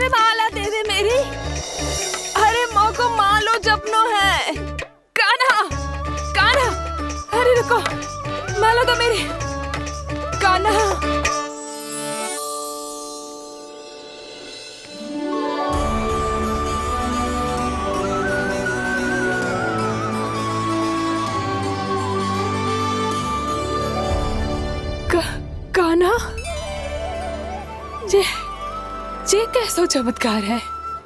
अरे माला दे दे मेरी। अरे माँ को मालो जपनो है। कान्हा, कान्हा, अरे रुको, माला तो मेरी। कान्हा, कान्हा, ये कैसा चमत्कार है?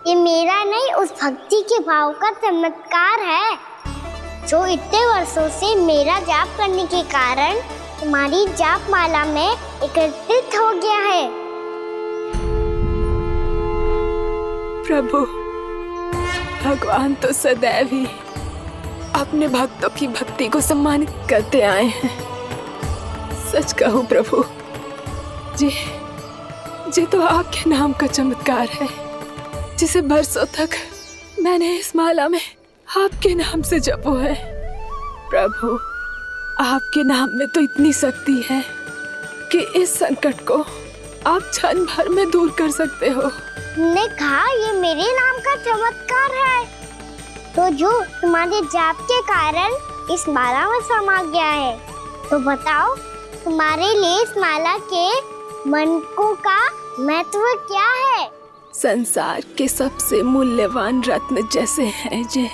ये मेरा नहीं, उस भक्ति के भाव का चमत्कार है जो इतने वर्षों से मेरा जाप करने के कारण तुम्हारी जाप माला में एकत्रित हो गया है। प्रभु, भगवान तो सदैव ही अपने भक्तों की भक्ति को सम्मानित करते आए हैं। सच कहूं प्रभु, ये तो आपके नाम का चमत्कार है, जिसे बरसों तक मैंने इस माला में आपके नाम से जपो है। प्रभु, आपके नाम में तो इतनी शक्ति है कि इस संकट को आप क्षण भर में दूर कर सकते हो। तुमने कहा ये मेरे नाम का चमत्कार है, तो जो तुम्हारे जाप के कारण इस माला में समा गया है, तो बताओ तुम्हारे लिए इस माला के मनकों का महत्व क्या है? संसार के सबसे मूल्यवान रत्न जैसे हैं ये,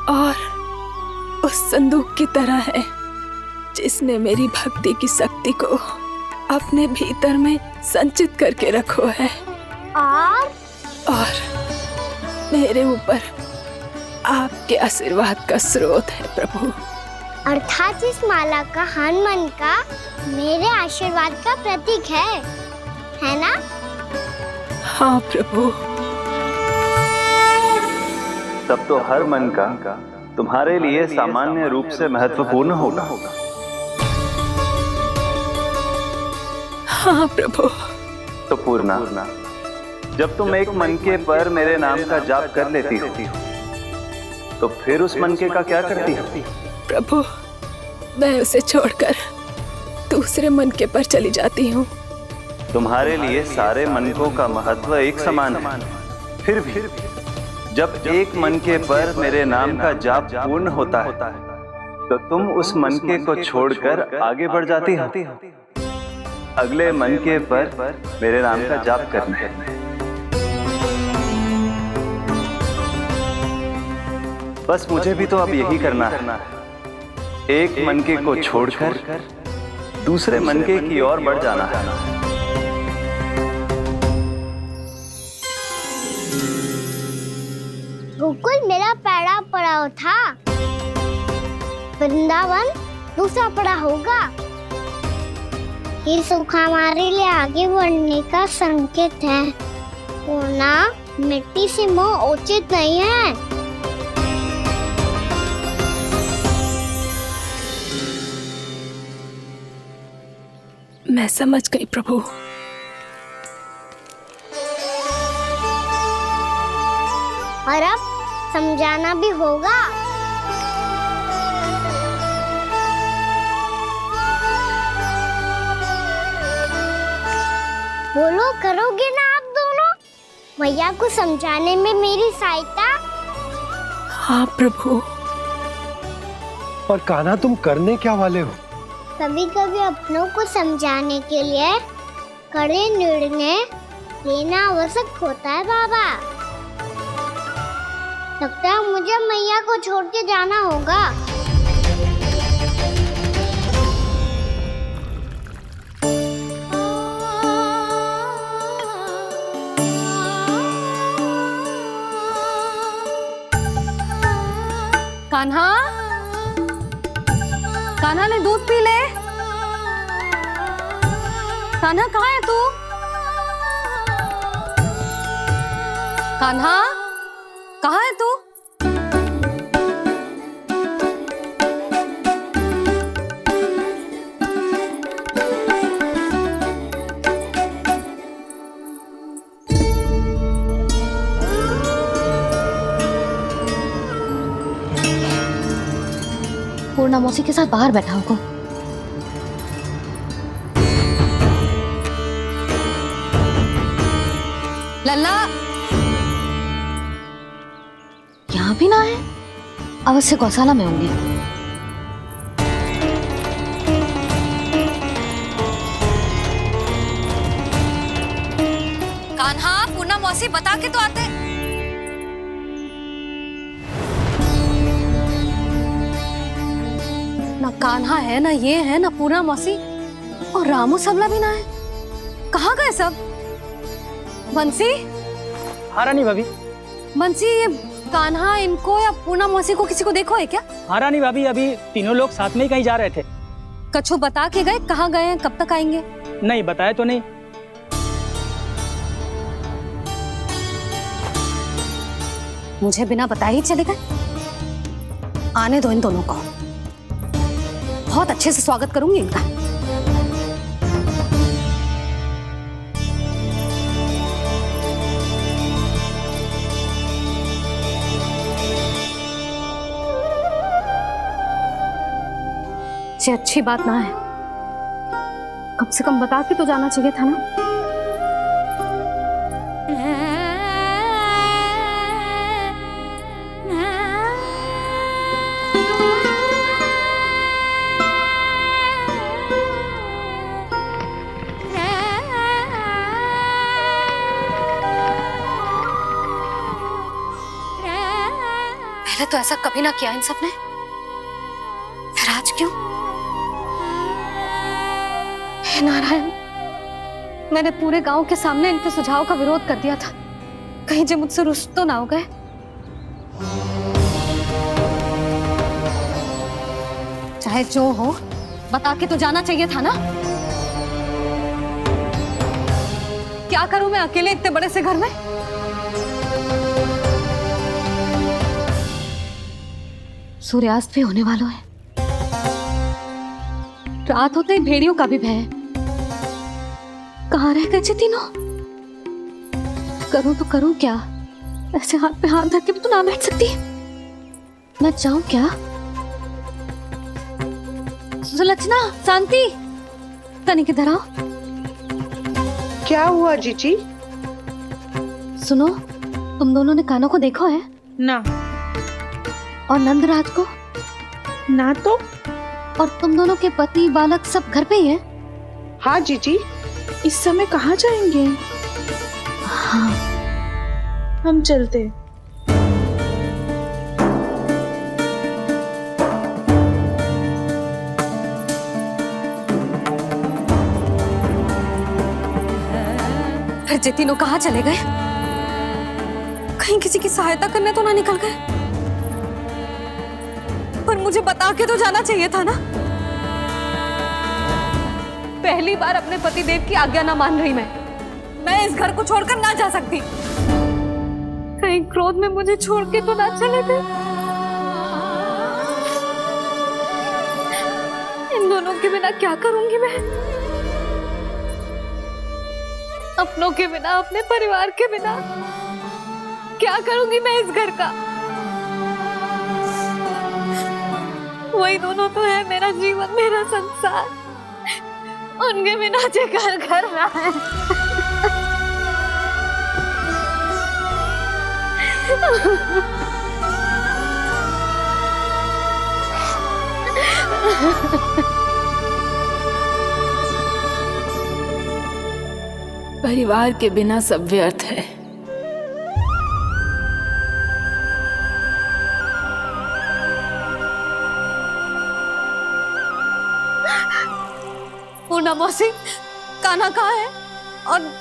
और उस संदूक की तरह है जिसने मेरी भक्ति की शक्ति को अपने भीतर में संचित करके रखो है। और मेरे ऊपर आपके आशीर्वाद का स्रोत है प्रभु। अर्थात इस माला का हनुमान का मेरे आशीर्वाद का प्रतीक है ना? हाँ प्रभु। तब तो हर मन का तुम्हारे लिए सामान्य रूप से महत्वपूर्ण होगा। हाँ प्रभु। तो पूर्णा, जब तुम एक मनके पर मेरे नाम का जाप कर लेती हो, तो फिर उस मनके का क्या करती हो? प्रभु, मैं उसे छोड़कर दूसरे मनके पर चली जाती हूँ। तुम्हारे लिए सारे मनकों का महत्व एक समान है। फिर भी जब एक मनके पर मेरे नाम का जाप पूर्ण होता है, तो तुम उस मनके को छोड़कर आगे बढ़ जाती हो अगले मनके पर मेरे नाम का जाप करने। बस मुझे भी तो अब यही करना है, एक मनके को छोड़कर दूसरे मनके की ओर बढ़ जाना है। गोकुल मेरा पहला पड़ाव था, वृंदावन दूसरा पड़ाव होगा। ये सुख हमारे लिए आगे बढ़ने का संकेत है, वरना मिट्टी से मोह उचित नहीं है। मैं समझ गई प्रभु। और अब समझाना भी होगा। बोलो, करोगे ना आप दोनों? मैया को समझाने में मेरी सहायता? हाँ प्रभु। और कान्हा, तुम करने क्या वाले हो? कभी कभी अपनों को समझाने के लिए कड़े निर्णय लेना आवश्यक होता है बाबा। लगता है मुझे मैया को छोड़ के जाना होगा। कान्हा, कान्हा ने दूध पी ले। कान्हा कहाँ है तू? कान्हा, कहाँ है तू? पूर्णा मौसी के साथ बाहर बैठा होगा। लल्ला यहाँ भी ना है, अवश्य गौशाला में होंगे। कान्हा, पूना मौसी बता के तो आते। ना कान्हा है, ना ये है, ना पूना मौसी, और रामू सबला भी ना है। कहाँ गए सब? बंसी? हाँ रानी भाभी। बंसी, ये कान्हा इनको या पूना मौसी को किसी को देखो है क्या? हाँ रानी भाभी, अभी तीनों लोग साथ में ही कहीं जा रहे थे। कछु बता के गए कहाँ गए हैं, कब तक आएंगे? नहीं बताया तो नहीं। मुझे बिना बताए ही चले गए? आने दो इन दोनों को, बहुत अच्छे से स्वागत करूंगी इनका। ये अच्छी बात ना है, कम से कम बता के तो जाना चाहिए था ना। पहले तो ऐसा कभी ना किया इन सब ने, फिर आज क्यों? हे नारायण, मैंने पूरे गांव के सामने इनके सुझाव का विरोध कर दिया था, कहीं जो मुझसे रुष्ट तो ना हो गए। चाहे जो हो, बता के तो जाना चाहिए था ना। क्या करूं मैं अकेले इतने बड़े से घर में? सूर्यास्त भी होने वाला है, रात होते ही भेड़ियों का भी भय है। कहाँ रह गए तीनों? करूं तो करूं क्या? ऐसे हाथ पे हाथ धर के भी तो ना बैठ सकती। मैं जाऊं क्या? सुलक्षणा, शांति, तनिक इधर आओ। क्या हुआ जीजी? सुनो, तुम दोनों ने कान्हा को देखो है? ना। और नंदराज को? ना तो। और तुम दोनों के पति बालक सब घर पे ही हैं? हाँ जीजी। इस समय कहाँ जाएंगे? हाँ। हम चलते। फिर ये तीनों कहाँ चले गए? कहीं किसी की सहायता करने तो ना निकल गए? पर मुझे बता के तो जाना चाहिए था ना। पहली बार अपने पतिदेव की आज्ञा ना मान रही मैं इस घर को छोड़कर ना जा सकती। कहीं क्रोध में मुझे छोड़ के तो ना चले गए। इन दोनों के बिना क्या करूंगी मैं? अपनों के बिना, अपने परिवार के बिना क्या करूंगी मैं इस घर का? वही दोनों तो है मेरा जीवन, मेरा संसार। उनके बिना जे घर घर रहा है। परिवार के बिना सब व्यर्थ है। पूना मौसी, कान्हा कहाँ है? और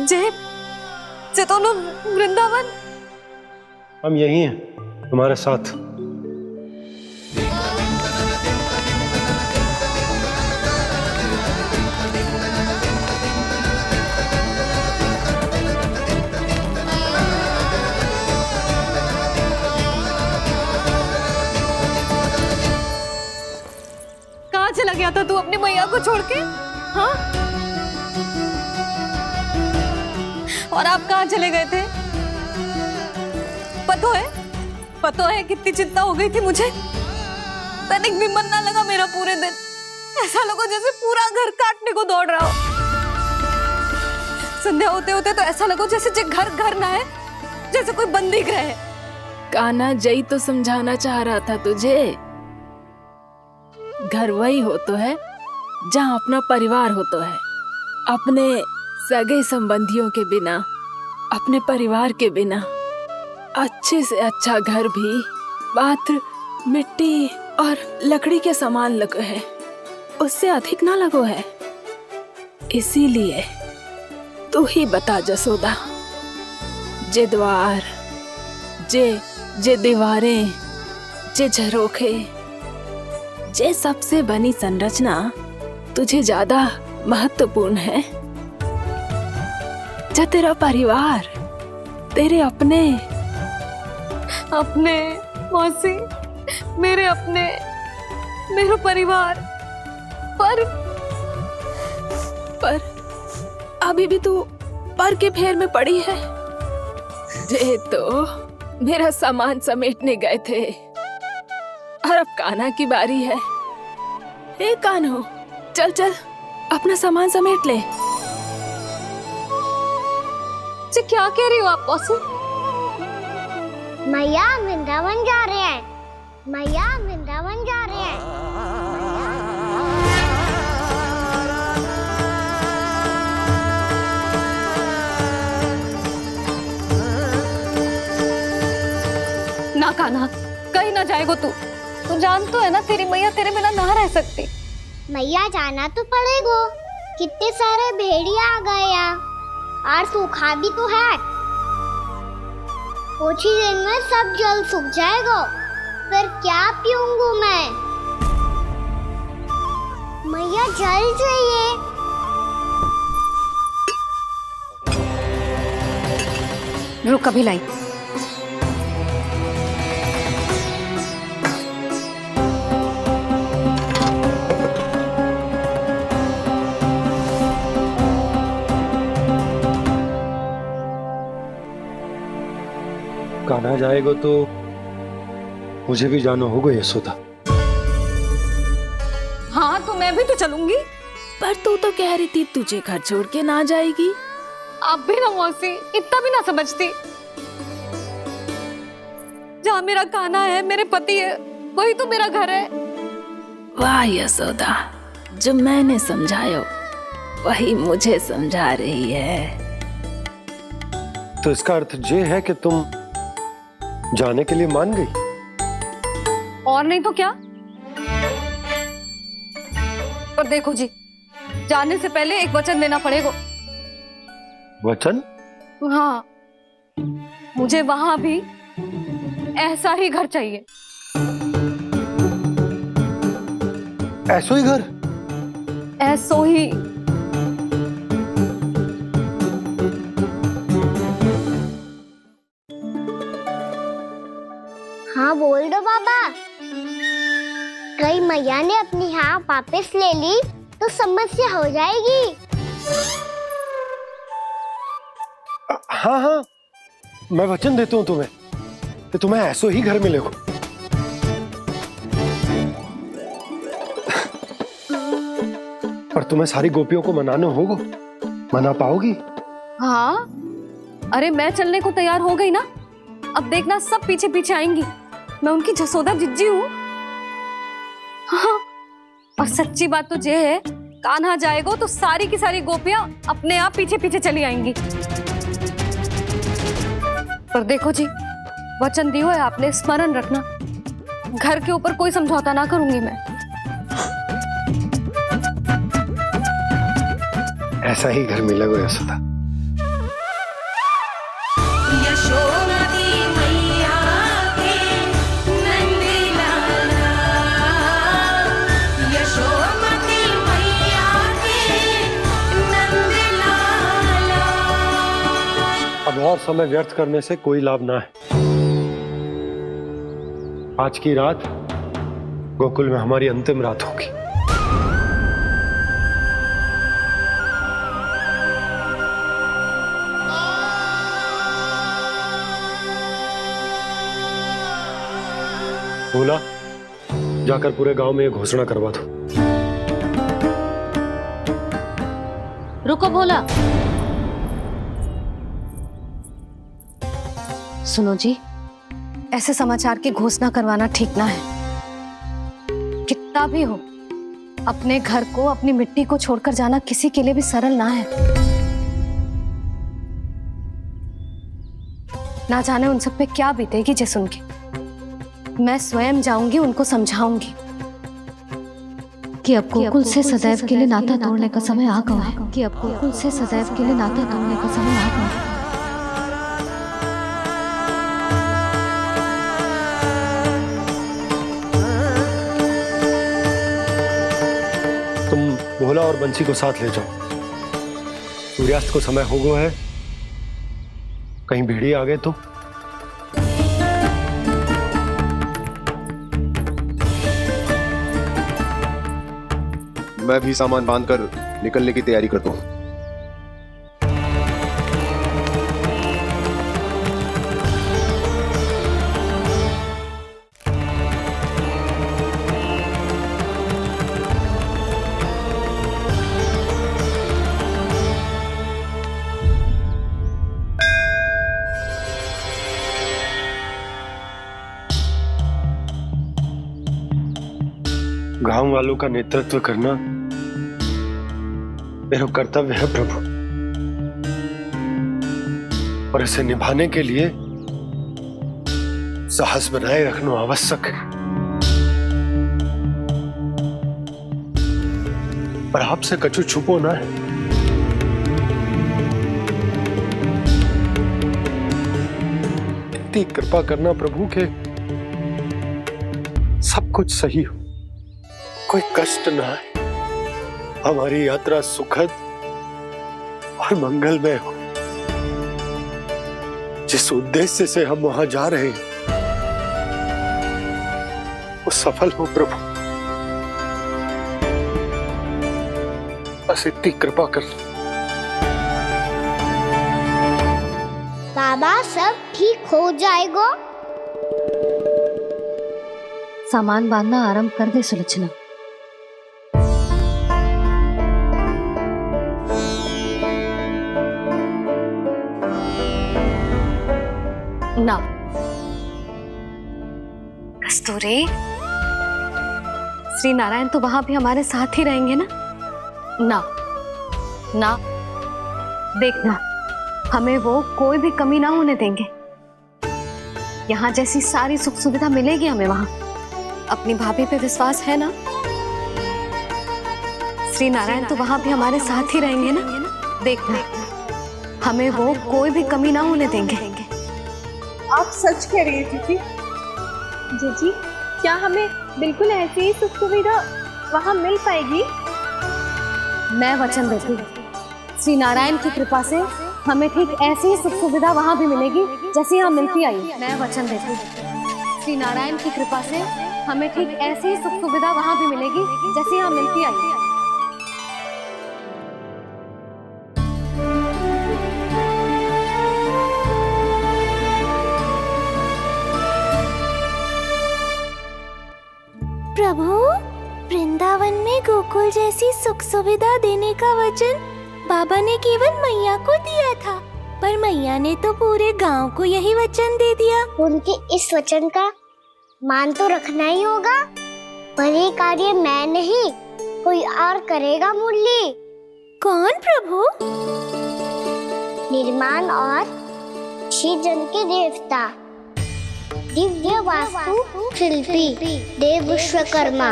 जे दोनों वृंदावन? हम यही हैं, तुम्हारे साथ। कहाँ चला गया था तू अपनी मैया को छोड़ के? हाँ? और आप कहाँ चले गए थे? पता है कितनी चिंता हो गई थी मुझे। तनिक भी मन ना लगा मेरा पूरे दिन। ऐसा लगा जैसे पूरा घर काटने को दौड़ रहा हो। संध्या होते होते तो ऐसा लगो जैसे जे घर घर ना है, जैसे कोई बंदी गृह है। कान्हा जई तो समझाना चाह रहा था तुझे। घर वही हो तो है जहाँ अपना परिवार हो तो है। अपने सगे संबंधियों के बिना, अपने परिवार के बिना अच्छे से अच्छा घर भी पात्र मिट्टी और लकड़ी के समान लगो है, उससे अधिक ना लगो है। इसीलिए तू ही बता जसोदा, जे द्वार, जे दीवारें, जे झरोखे, जे सबसे बनी संरचना तुझे ज्यादा महत्वपूर्ण है? जा तेरा परिवार, तेरे अपने मौसी, मेरे अपने, मेरा परिवार। पर अभी भी तू पर के फेर में पड़ी है। जे तो मेरा सामान समेटने गए थे और अब कान्हा की बारी है। हे कान्हो, चल चल अपना सामान समेट ले। जी क्या कह रही हो आप मौसी? मैया वृंदावन जा रहे हैं, मैया वृंदावन जा रहे हैं। ना कान्हा, कहीं ना जाएगो तू जान तो है ना तेरी मैया तेरे बिना ना रह सकती। मैया जाना तो पड़ेगा, कितने सारे भेड़िया आ गए यहाँ और सूखा भी तो है। कुछ ही दिन में सब जल सूख जाएगा, फिर क्या पीऊंगा मैं? मैया जल चाहिए। रुक अभी लाई। कान्हा जाएगा तो मुझे भी जाना होगा यशोदा। हाँ तो मैं भी तो चलूंगी। पर तू तो कह रही थी तुझे घर छोड़ के ना जाएगी। आप भी ना मौसी, इतना भी ना समझती। जहाँ मेरा कान्हा है, मेरे पति है, वही तो मेरा घर है। वाह यशोदा, जो मैंने समझाया वही मुझे समझा रही है। तो इसका अर्थ ये है कि तुम जाने के लिए मान गई? और नहीं तो क्या। पर देखो जी, जाने से पहले एक वचन देना पड़ेगा। वचन? हाँ, मुझे वहां भी ऐसा ही घर चाहिए। ऐसो ही घर? ऐसो ही। हाँ बोल दो बाबा। कहीं मैया ने अपनी हाँ वापस ले ली तो समस्या हो जाएगी। हाँ हाँ, मैं वचन देता हूँ तुम्हें कि तुम्हें ऐसो ही घर मिलेगा। पर तुम्हें सारी गोपियों को मनाना होगा। मना पाओगी? हाँ, अरे मैं चलने को तैयार हो गई ना। अब देखना सब पीछे पीछे आएंगी। मैं उनकी जसोदा जिज्जी हूँ। हाँ, और सच्ची बात तो ये है, कान्हा जाएगा तो सारी की सारी गोपियां अपने आप पीछे पीछे चली आएंगी। पर देखो जी, वचन दियो है आपने, स्मरण रखना। घर के ऊपर कोई समझौता ना करूंगी मैं। ऐसा ही घर मिलेगा यशोदा। अब और समय व्यर्थ करने से कोई लाभ ना है। आज की रात गोकुल में हमारी अंतिम रात होगी। बोला, जाकर पूरे गांव में ये घोषणा करवा दो। रुको भोला, सुनो जी, ऐसे समाचार की घोषणा करवाना ठीक ना है। कितना भी हो, अपने घर को, अपनी मिट्टी को छोड़कर जाना किसी के लिए भी सरल ना है। ना जाने उन सब पे क्या बीतेगी जे सुन के। मैं स्वयं जाऊंगी, उनको समझाऊंगी कि अब गोकुल से सदैव के लिए नाता तोड़ने का समय आ गया है, कि अब गोकुल से सदैव के लिए नाता तोड़ने का समय आ गया है। तुम भोला और बंसी को साथ ले जाओ। सूर्यास्त को समय हो गया है, कहीं भेड़िए आ गए तो। मैं भी सामान बांधकर निकलने की तैयारी करता हूँ। गांव वालों का नेतृत्व करना मेरा कर्तव्य है प्रभु, और इसे निभाने के लिए साहस बनाए रखना आवश्यक है। पर आपसे कछु छुपो ना है। इतनी कृपा करना प्रभु के सब कुछ सही हो, कोई कष्ट ना है, हमारी यात्रा सुखद और मंगलमय हो। जिस उद्देश्य से हम वहां जा रहे हैं वो सफल हो प्रभु, बस इतनी कृपा कर। बाबा सब ठीक हो जाएगा। सामान बांधना आरंभ कर दे सुलोचना। ना कस्तूरी, श्री नारायण तो वहां भी हमारे साथ ही रहेंगे ना? ना ना, देखना हमें वो कोई भी कमी ना होने देंगे। यहाँ जैसी सारी सुख सुविधा मिलेगी हमें वहां। अपनी भाभी पे विश्वास है ना? श्री नारायण तो वहां भी हमारे साथ ही रहेंगे ना? देखना हमें वो कोई भी कमी ना होने देंगे। आप सच कह रही है दीदी। जीजी, क्या हमें बिल्कुल ऐसी ही सुख सुविधा वहाँ मिल पाएगी? मैं वचन देती हूँ, श्री नारायण की कृपा से हमें ठीक ऐसी ही सुख सुविधा वहाँ भी मिलेगी जैसी यहाँ मिलती आई। मैं वचन देती हूँ, श्री नारायण की कृपा से हमें ठीक ऐसी ही सुख सुविधा वहाँ भी मिलेगी जैसी यहाँ मिलती आई। प्रभु, वृंदावन में गोकुल जैसी सुख सुविधा देने का वचन बाबा ने केवल मैया को दिया था, पर मैया ने तो पूरे गांव को यही वचन दे दिया। उनके इस वचन का मान तो रखना ही होगा, पर ये कार्य मैं नहीं कोई और करेगा। मुरली कौन प्रभु? निर्माण और सृजन के देवता, दिव्य वास्तु शिल्पी देव विश्वकर्मा।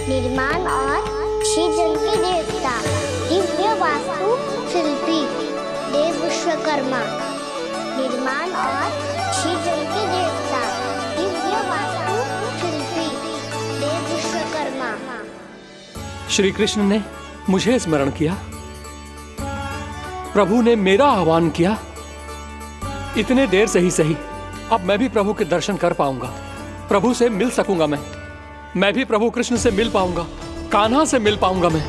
निर्माण और सृजन के देवता, दिव्य वास्तु शिल्पी देव विश्वकर्मा। निर्माण और सृजन के देवता, दिव्य वास्तु शिल्पी देव विश्वकर्मा। श्री कृष्ण ने मुझे स्मरण किया, प्रभु ने मेरा आह्वान किया। इतने देर से ही सही, अब मैं भी प्रभु के दर्शन कर पाऊंगा, प्रभु से मिल सकूंगा। मैं भी प्रभु कृष्ण से मिल पाऊंगा, कान्हा से मिल पाऊंगा मैं।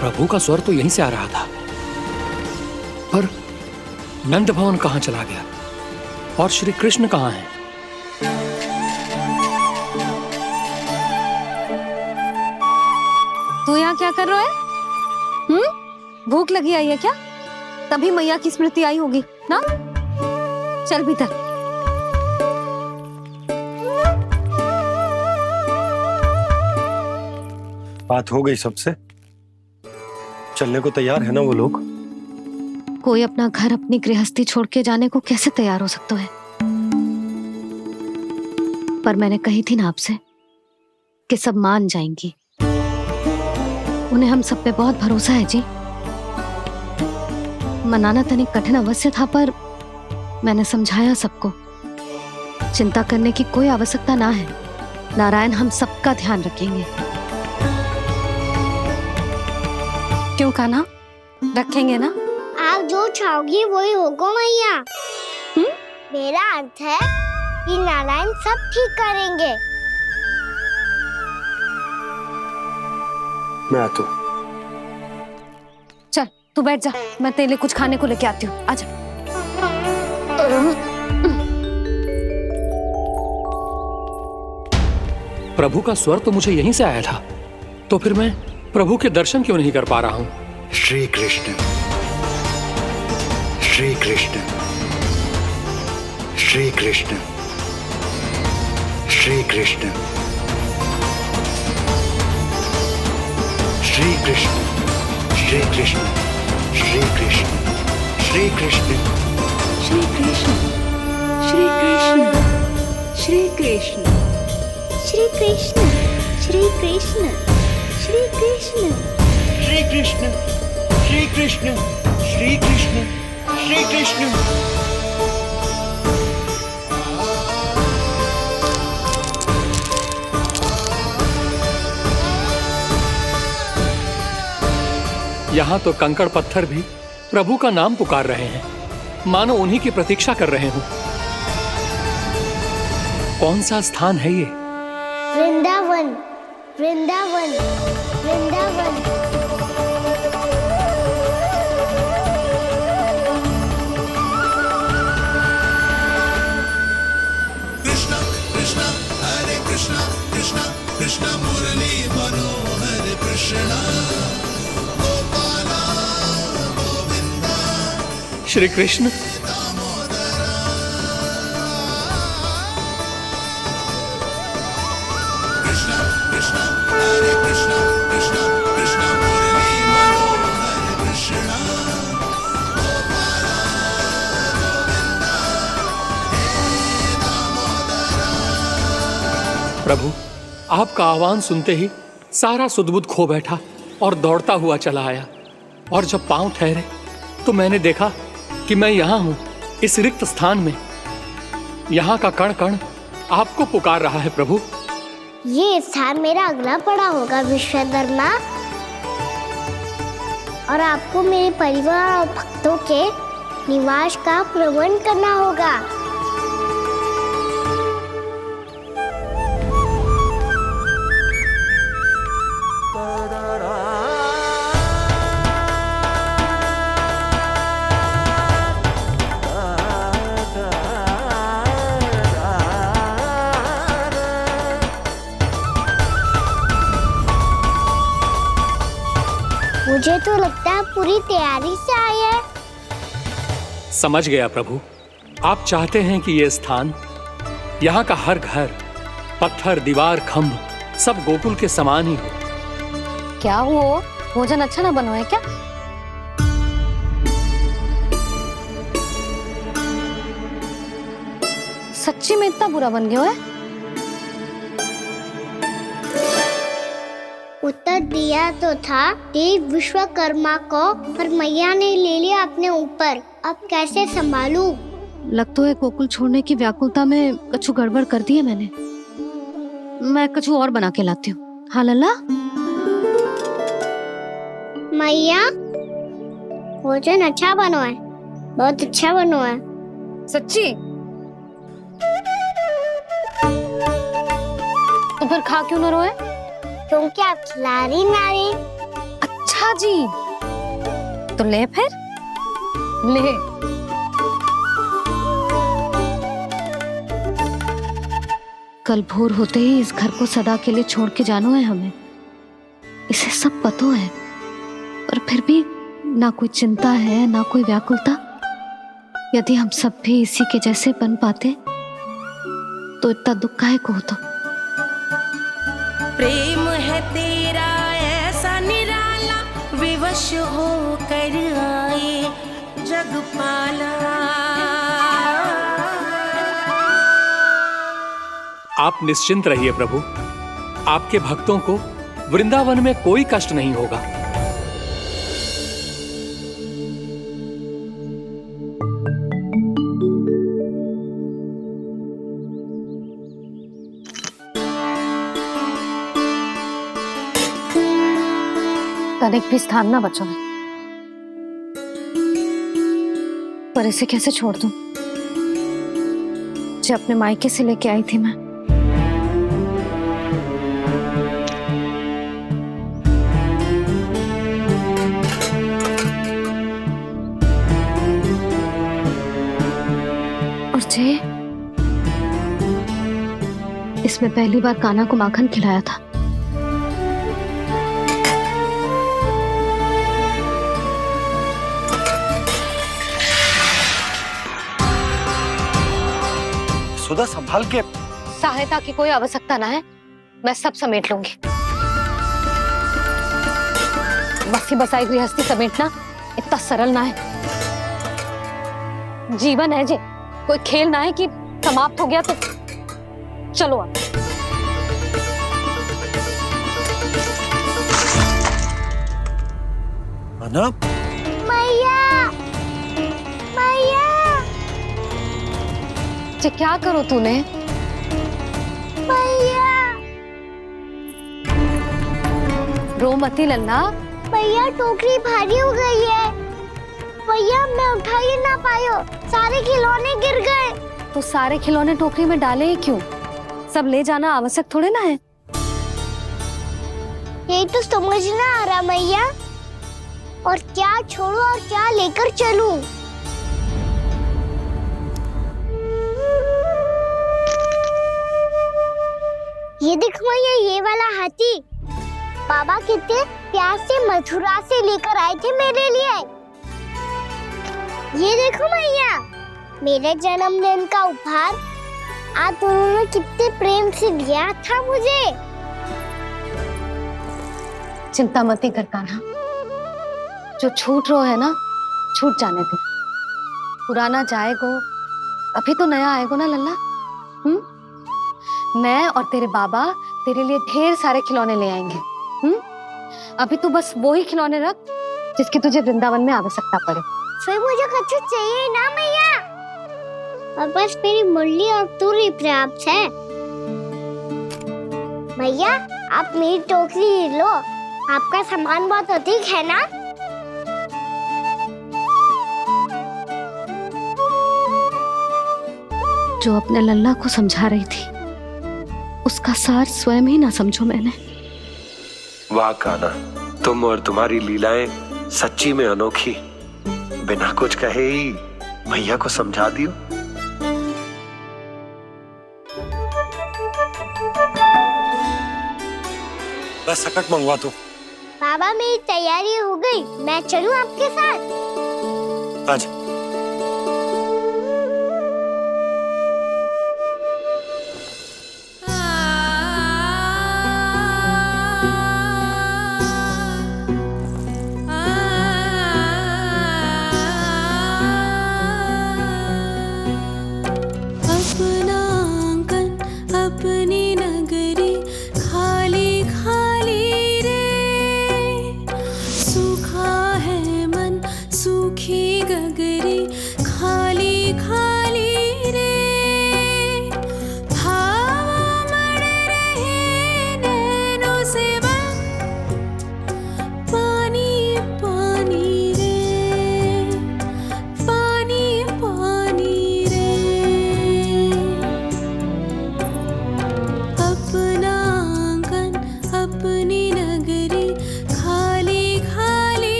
प्रभु का स्वर तो यहीं से आ रहा था, पर नंद भवन कहां चला गया और श्री कृष्ण कहां हैं? तू यहाँ क्या कर रहा है? भूख लगी आई है क्या? तभी मैया की स्मृति आई होगी ना? चल भीतर। बात हो गई सबसे? चलने को तैयार है ना वो लोग? कोई अपना घर अपनी गृहस्थी छोड़ के जाने को कैसे तैयार हो सकता है? पर मैंने कही थी ना आपसे कि सब मान जाएंगी। उन्हें हम सब पे बहुत भरोसा है जी। मनाना तनिक कठिन अवश्य था, पर मैंने समझाया सबको। चिंता करने की कोई आवश्यकता ना है। नारायण हम सबका ध्यान रखेंगे। क्यों कान्हा, रखेंगे ना? आप जो चाहोगी वही होगा मैया। मेरा अर्थ है कि नारायण सब ठीक करेंगे। मैं आता हूं। चल तू बैठ जा, मैं तेरे लिए कुछ खाने को लेके आती हूँ। आजा। प्रभु का स्वर तो मुझे यहीं से आया था, तो फिर मैं प्रभु के दर्शन क्यों नहीं कर पा रहा हूं? श्री कृष्ण, श्री कृष्ण, श्री कृष्ण, श्री कृष्ण, श्री कृष्ण, श्री कृष्ण, श्री कृष्ण, श्री कृष्ण, श्री कृष्ण, श्री कृष्ण, श्री कृष्ण, श्री कृष्ण, श्री कृष्ण, श्री कृष्ण, श्री कृष्ण, श्री कृष्ण, श्री कृष्ण, श्री कृष्ण। यहाँ तो कंकड़ पत्थर भी प्रभु का नाम पुकार रहे हैं, मानो उन्हीं की प्रतीक्षा कर रहे हों। कौन सा स्थान है ये? वृंदावन, वृंदावन, वृंदावन। कृष्णा कृष्णा हरे कृष्णा, कृष्णा कृष्णा मुरली मनोहर कृष्णा। श्री कृष्ण, कृष्णा कृष्णा हरे कृष्णा, कृष्णा कृष्णा मुरली मनोहर कृष्णा। प्रभु आपका आह्वान सुनते ही सारा सुध-बुध खो बैठा और दौड़ता हुआ चला आया, और जब पांव ठहरे तो मैंने देखा कि मैं यहाँ हूँ, इस रिक्त स्थान में। यहाँ का कण कण आपको पुकार रहा है प्रभु। ये स्थान मेरा अगला पड़ा होगा विश्वकर्मा, और आपको मेरे परिवार और भक्तों के निवास का प्रबंध करना होगा। मुझे तो लगता है पूरी तैयारी से आए हैं। समझ गया प्रभु, आप चाहते हैं कि ये स्थान, यहाँ का हर घर, पत्थर, दीवार, खंभ सब गोकुल के समान ही हो। क्या हो, भोजन अच्छा ना बनो है क्या? सच्ची में इतना बुरा बन गया है? उत्तर दिया तो था देव विश्वकर्मा को, पर मैया ने ले लिया अपने ऊपर। अब कैसे संभालूं? लगता है गोकुल छोड़ने की व्याकुलता में कछु गड़बड़ कर दी है मैंने। मैं कछु और बना के लाती हूँ। हाँ लल्ला? मैया, भोजन अच्छा बनो है, बहुत अच्छा बनो है। सच्ची? तो फिर खा क्यों न रोए? क्योंकि आप खिला रही नारी। अच्छा, अच्छा जी, तो ले फिर ले। कल भोर होते ही इस घर को सदा के लिए छोड़ के जाना है हमें, इसे सब पता है, और फिर भी ना कोई चिंता है ना कोई व्याकुलता। यदि हम सब भी इसी के जैसे बन पाते तो इतना दुख काहे को होता। प्रेम है तेरा ऐसा निराला, विवश हो कर आए जगपाला। आप निश्चिंत रहिए प्रभु, आपके भक्तों को वृंदावन में कोई कष्ट नहीं होगा। तनिक भी स्थान ना बचो है, पर इसे कैसे छोड़ दूं जो अपने मायके से लेके आई थी मैं। और जे इसमें पहली बार कान्हा को माखन खिलाया था। सुधा संभाल के। सहायता की कोई आवश्यकता ना है, मैं सब समेट लूंगी। बसी बसाई गृहस्थी समेटना इतना सरल ना है। जीवन है जे, कोई खेल ना है कि समाप्त हो गया तो चलो आप। मैया, मैया। जे क्या करो तूने? मैया, रो मती लल्ला। मैया टोकरी भारी हो गई है। भैया मैं उठा ही ना पायो, सारे खिलौने गिर गए। तो सारे खिलौने टोकरी में डाले ही क्यों? सब ले जाना आवश्यक थोड़े ना है। यही तो समझ ना आ रहा मैया, और क्या छोड़ू और क्या लेकर चलूं? ये देखो मैया, ये वाला हाथी बाबा कितने प्यार से मथुरा से लेकर आए थे मेरे लिए। ये देखो मैया, मेरे जन्मदिन का उपहार आप उन्होंने कितने प्रेम से दिया था मुझे। चिंता मत कर कान्हा, जो छूट रो है ना छूट जाने दे। पुराना जाएगो, अभी तो नया आएगो ना लल्ला। मैं और तेरे बाबा तेरे लिए ढेर सारे खिलौने ले आएंगे। अभी तू बस वो ही खिलौने रख जिसकी तुझे वृंदावन में आवश्यकता पड़े। फिर मुझे कुछ चाहिए ना मैया, और बस मेरी मुरली और तू ही पर्याप्त है। भैया आप मेरी टोकरी लो, आपका सामान बहुत अधिक है ना। जो अपने लल्ला को समझा रही थी उसका सार स्वयं ही ना समझो मैंने। वाह कान्हा, तुम और तुम्हारी लीलाएं सच्ची में अनोखी। बिना कुछ कहे ही भैया को समझा दियो। बस सकट मंगवा दो। बाबा मेरी तैयारी हो गई, मैं चलूं आपके साथ? आजा। गगन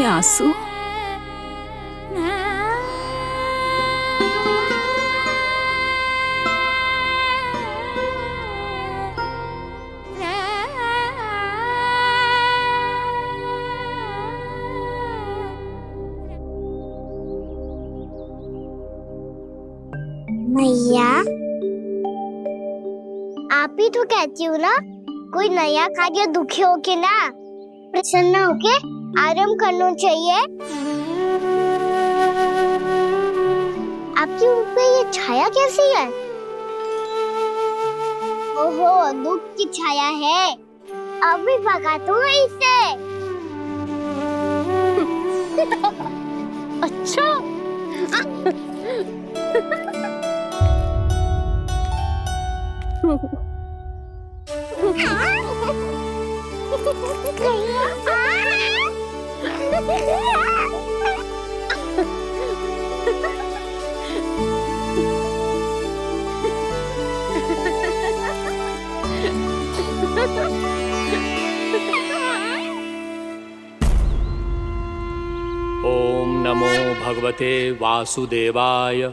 में आंसू? मैया, आप ही तो कहती हो ना, कोई नया कार्य दुखी होके ना प्रसन्न होके आराम करना चाहिए। आपकी मुख पे ये छाया कैसी है? ओहो, दुख की छाया है। अभी भगा दूं इसे। अच्छा। ओम नमो भगवते वासुदेवाय।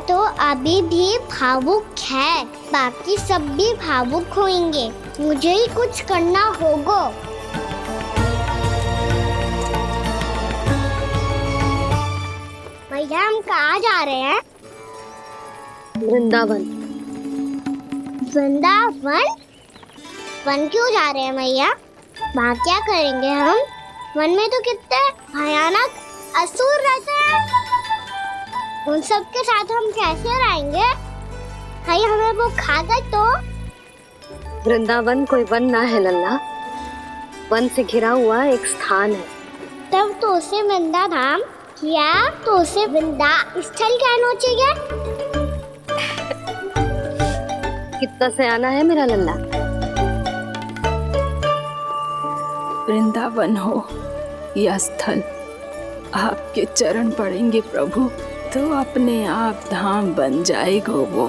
तो अभी भी भावुक है, बाकी सब भी भावुक होंगे। मुझे ही कुछ करना होगा। भैया हम कहाँ जा रहे हैं? वृंदावन। वृंदावन? वन क्यों जा रहे हैं भैया? वहाँ क्या करेंगे हम? वन में तो कितने भयानक असुर रहते हैं। उन सब के साथ हम कैसे रहेंगे? कहीं हमें वो खा गए तो? वृंदावन कोई वन ना है लल्ला, वन से घिरा हुआ एक स्थान है। तब तो उसे वृंदा धाम या तो उसे वृंदा स्थल कहना चाहिए। कितना सयाना है मेरा लल्ला। वृंदावन हो या स्थल, आपके चरण पड़ेंगे प्रभु तो अपने आप धाम बन जाएगा वो।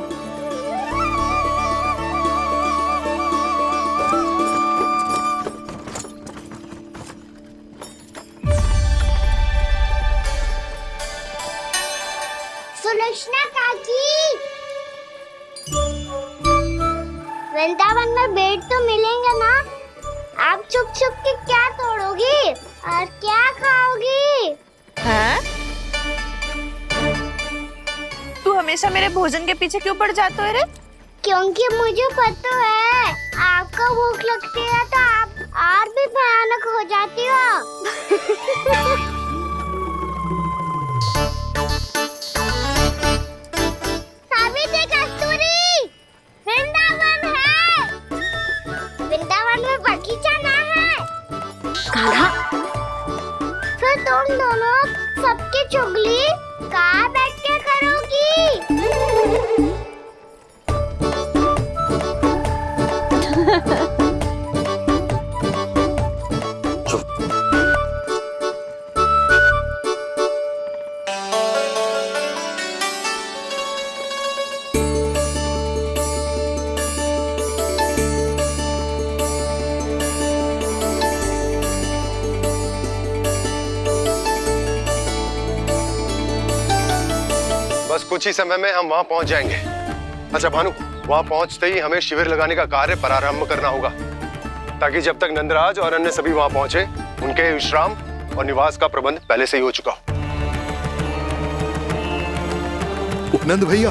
सुलक्षणा काकी, वृंदावन में बेट तो मिलेंगे ना? आप छुप छुप के क्या तोड़ोगी और क्या खाओगी? हाँ? तू हमेशा मेरे भोजन के पीछे क्यों पड़ जाते हो रे? क्योंकि मुझे पता है आपको भूख लगती है तो आप और भी भयानक हो जाती हो। सावित्री, कस्तूरी, वृंदावन है। वृंदावन में बगीचा ना है। कान्हा, फिर तुम दोनों सबकी चुगली कहाँ बैठ के करोगी? बस कुछ ही समय में हम वहां पहुंच जाएंगे। अच्छा भानु, वहां पहुंचते ही हमें शिविर लगाने का कार्य प्रारंभ करना होगा, ताकि जब तक नंदराज और अन्य सभी वहां पहुंचे उनके विश्राम और निवास का प्रबंध पहले से ही हो चुका हो। उपनंद भैया,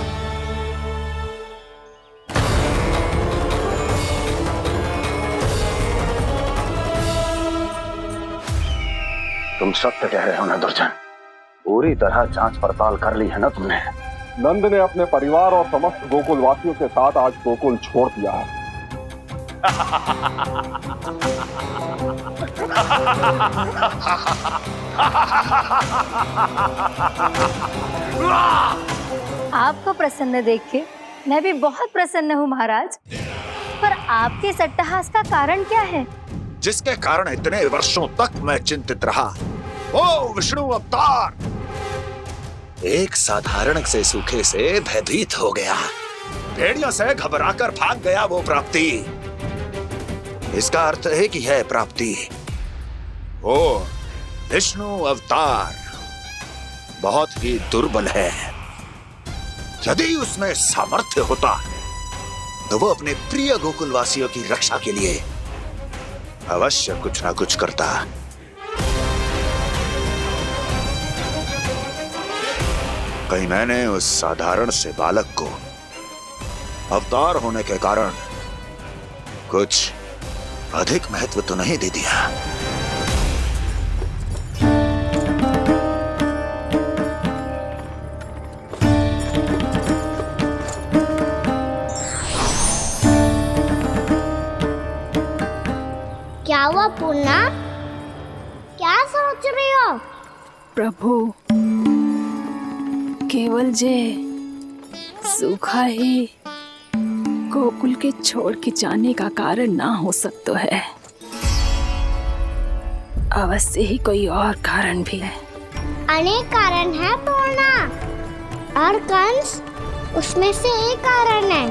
तुम सत्य कह रहे हो ना दुर्जन? पूरी तरह जांच पड़ताल कर ली है ना तुमने? नंद ने अपने परिवार और समस्त गोकुल वासियों के साथ आज गोकुल छोड़ दिया है। आपको प्रसन्न देख के मैं भी बहुत प्रसन्न हूँ महाराज, पर आपके इस अट्टहास का कारण क्या है? जिसके कारण इतने वर्षों तक मैं चिंतित रहा, ओ विष्णु अवतार एक साधारण से सूखे से भयभीत हो गया, भेड़ियों से घबराकर भाग गया वो प्राप्ति। इसका अर्थ है कि यह प्राप्ति वो विष्णु अवतार बहुत ही दुर्बल है। यदि उसमें सामर्थ्य होता तो वो अपने प्रिय गोकुलवासियों की रक्षा के लिए अवश्य कुछ ना कुछ करता। कहीं मैंने उस साधारण से बालक को अवतार होने के कारण कुछ अधिक महत्व तो नहीं दे दिया? क्या हुआ पूर्णा? क्या सोच रही हो? प्रभु, केवल जे सूखा ही गोकुल के छोड़ के जाने का कारण ना हो सकता है, अवश्य ही कोई और कारण भी है। अनेक कारण है पूर्णा, और कंस उसमें से एक कारण है।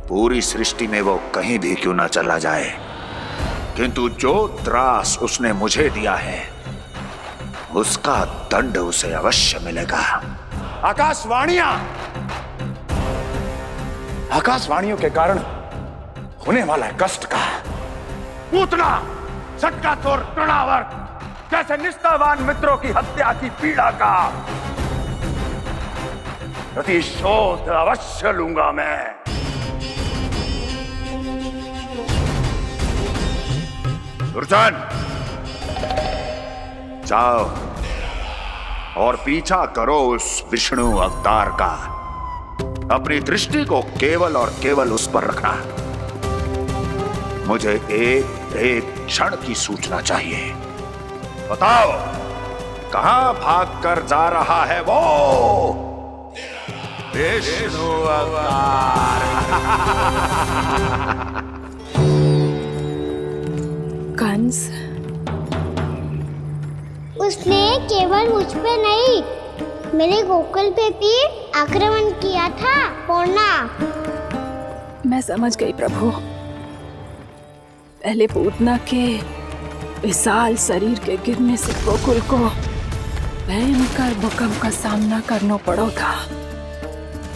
पूरी सृष्टि में वो कहीं भी क्यों ना चला जाए, किंतु जो त्रास उसने मुझे दिया है उसका दंड उसे अवश्य मिलेगा। आकाशवाणियों के कारण होने वाला है कष्ट का। पूतना, सटकासुर, तृणावर्त जैसे निष्ठावान मित्रों की हत्या की पीड़ा का प्रतिशोध अवश्य लूंगा मैं। दुर्जन, जाओ और पीछा करो उस विष्णु अवतार का। अपनी दृष्टि को केवल और केवल उस पर रखना। मुझे एक एक क्षण की सूचना चाहिए। बताओ, कहां भागकर जा रहा है वो विष्णु अवतार? कंस, उसने केवल मुझ पे नहीं, मेरे गोकुल पे भी आक्रमण किया था पूर्णा। मैं समझ गई प्रभु। पहले पूतना के विशाल शरीर के गिरने से गोकुल को भयंकर भूकंप का सामना करना पड़ा था,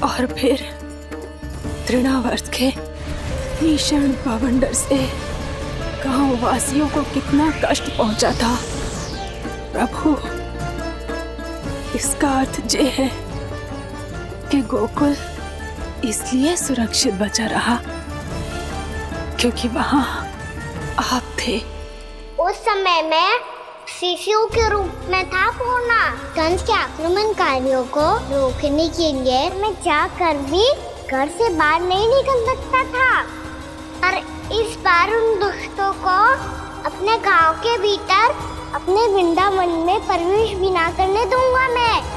और फिर तृणावर्त के भीषण पावंडर से गांव वासियों को कितना कष्ट पहुंचा था। प्रभु, इसका अर्थ ये है कि गोकुल इसलिए सुरक्षित बचा रहा क्योंकि वहां आप थे। उस समय मैं शिशु के रूप में था पूर्णा। कंस के आक्रमणकारियों को रोकने के लिए मैं जाकर भी घर से बाहर नहीं निकल सकता था, और इस बार उन दुष्टों को अपने गांव के भीतर, अपने वृंदावन में प्रवेश भी ना करने दूंगा मैं।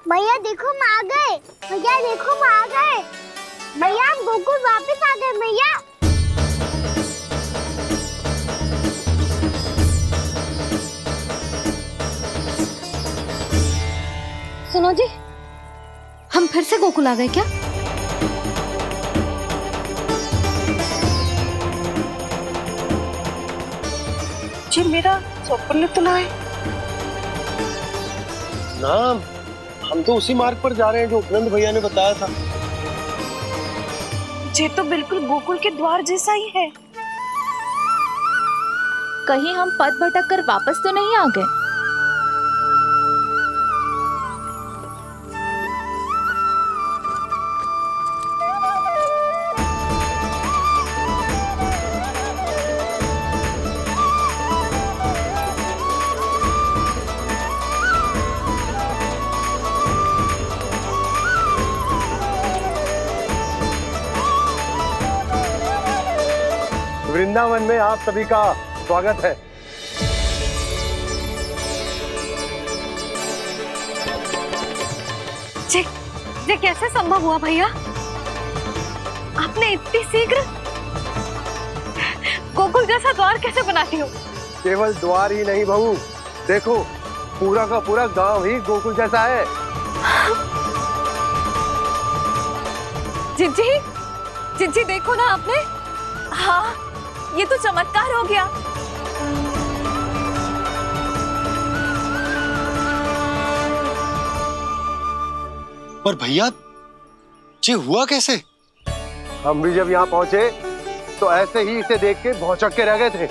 भैया देखो हम आ गए। भैया देखो हम आ गए। भैया हम गोकुल वापस आ गए। भैया सुनो जी, हम फिर से गोकुल आ गए क्या? जी मेरा स्वप्न तो ना है। ना, हम तो उसी मार्ग पर जा रहे हैं जो उपनंद भैया ने बताया था। ये तो बिल्कुल गोकुल के द्वार जैसा ही है। कहीं हम पथ भटक कर वापस तो नहीं आ गए? वृंदावन में आप सभी का स्वागत है। ये कैसे संभव हुआ भैया? आपने इतनी शीघ्र गोकुल जैसा द्वार कैसे बना दिया? केवल द्वार ही नहीं बहू, देखो पूरा का पूरा गांव ही गोकुल जैसा है। जिज्जी, जिज्जी देखो ना आपने। हाँ, ये तो चमत्कार हो गया। पर भैया, ये हुआ कैसे? हम भी जब यहाँ पहुंचे तो ऐसे ही इसे देख के भौचक के रह गए थे,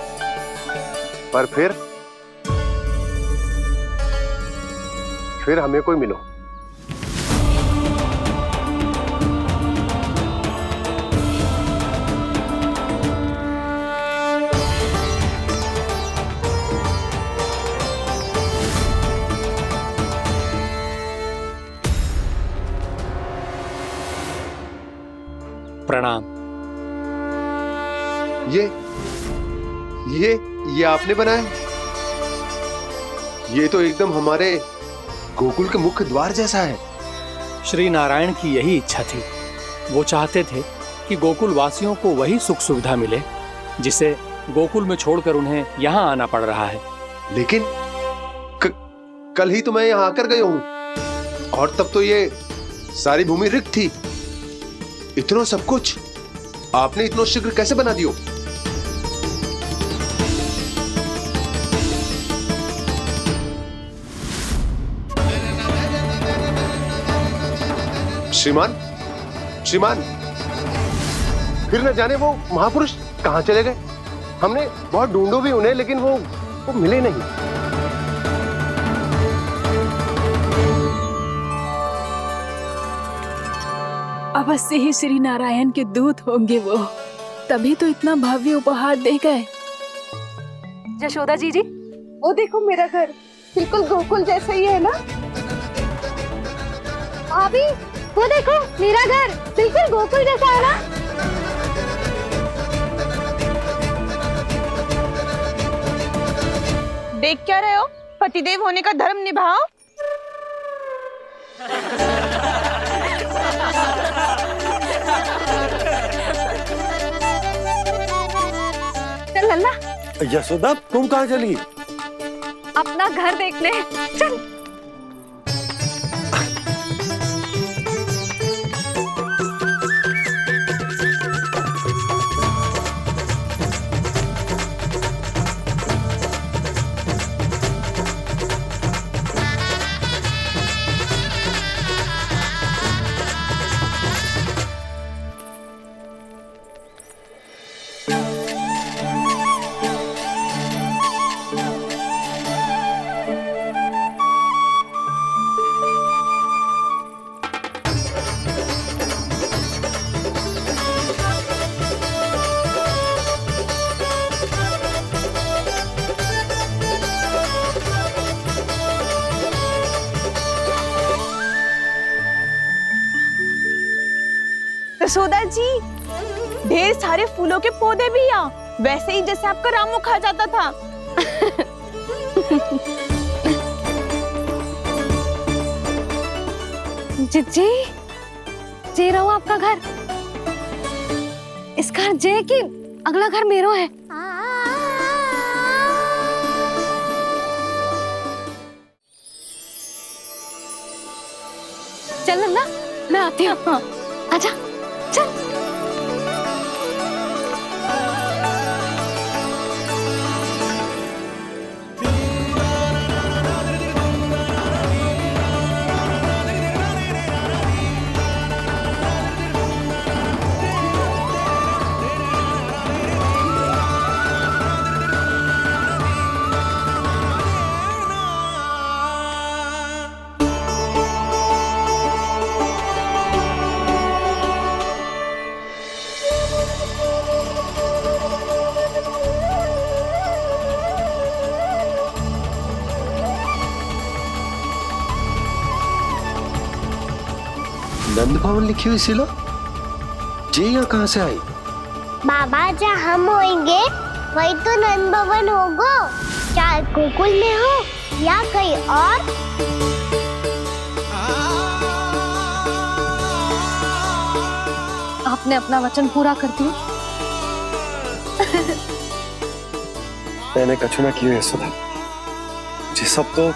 पर फिर हमें कोई मिलो। प्रणाम। ये आपने बनाए? ये तो एकदम हमारे गोकुल के मुख्य द्वार जैसा है। श्री नारायण की यही इच्छा थी। वो चाहते थे कि गोकुल वासियों को वही सुख सुविधा मिले जिसे गोकुल में छोड़कर उन्हें यहाँ आना पड़ रहा है। लेकिन कल ही तो मैं यहाँ आकर गया हूँ और तब तो ये सारी भूमि रिक्त थी। इतना सब कुछ आपने इतना शीघ्र कैसे बना दियो? श्रीमान, श्रीमान, फिर न जाने वो महापुरुष कहां चले गए। हमने बहुत ढूंढो भी उन्हें, लेकिन वो मिले नहीं। अवश्य ही श्री नारायण के दूत होंगे वो, तभी तो इतना भव्य उपहार दे गए। यशोदा जी जी, वो देखो मेरा घर बिल्कुल गोकुल जैसा ही है ना। भाभी, वो देखो मेरा घर बिल्कुल गोकुल जैसा है ना। देख क्या रहे हो? पतिदेव होने का धर्म निभाओ। चल लल्ला, यशोदा तुम कहाँ चली? अपना घर देखने चल। यशोदा जी, ढेर सारे फूलों के पौधे भी यहाँ, वैसे ही जैसे आपका रामू खा जाता था। जी जे रहो आपका घर। इस घर जे की अगला घर मेरो है। चल लल्ला, मैं आती हूँ। हाँ, आजा चल। नंद भवन लिखी हुई सिलो जी यहाँ कहाँ से आई? बाबा, जहाँ हम होंगे वही तो नंद भवन होगा। चाहे गोकुल में हो या कहीं और। आपने अपना वचन पूरा कर दिया। मैंने कछु ना किया यशोदा, ये सब तो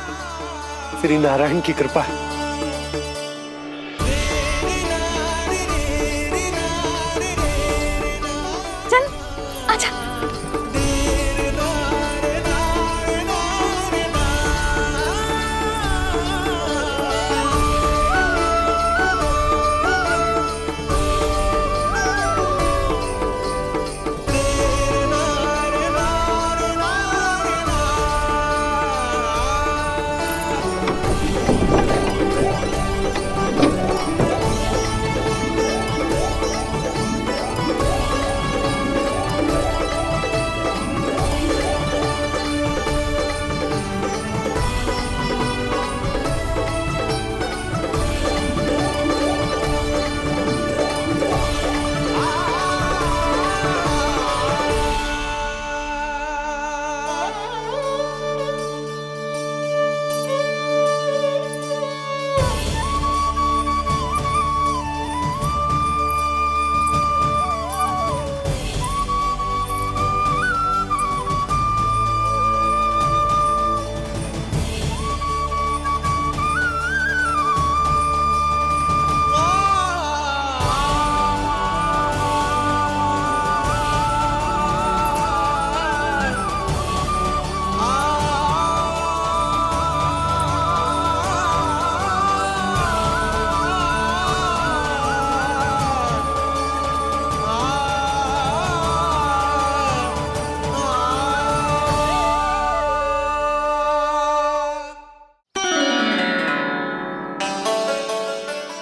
श्री नारायण की कृपा है।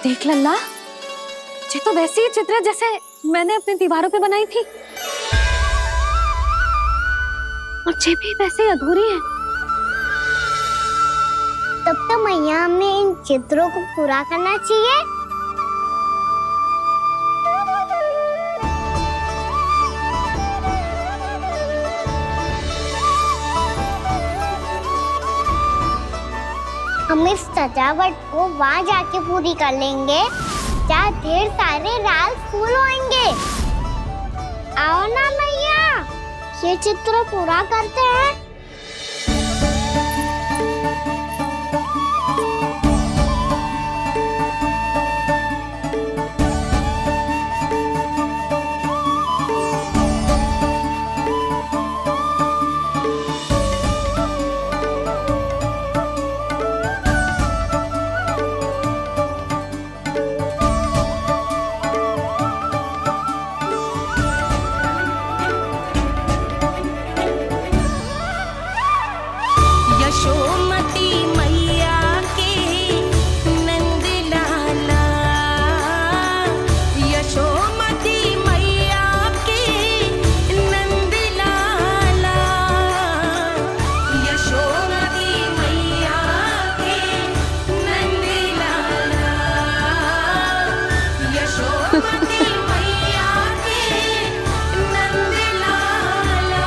देख लल्ला, ये तो वैसी ही चित्र है जैसे मैंने अपनी दीवारों पे बनाई थी, और ये भी वैसे ही अधूरी है। तब तो मैया हमें इन चित्रों को पूरा करना चाहिए। हम इस सजावट को वहाँ जाके पूरी कर लेंगे जहाँ ढेर सारे लाल फूल होंगे। आओ ना मैया, ये चित्र पूरा करते हैं। यशोमती मैया के नंद लाला, यशोमती मैया के नंद लाला, यशोमती मैया के नंद लाला, यशोमती मैया के नंद लाला।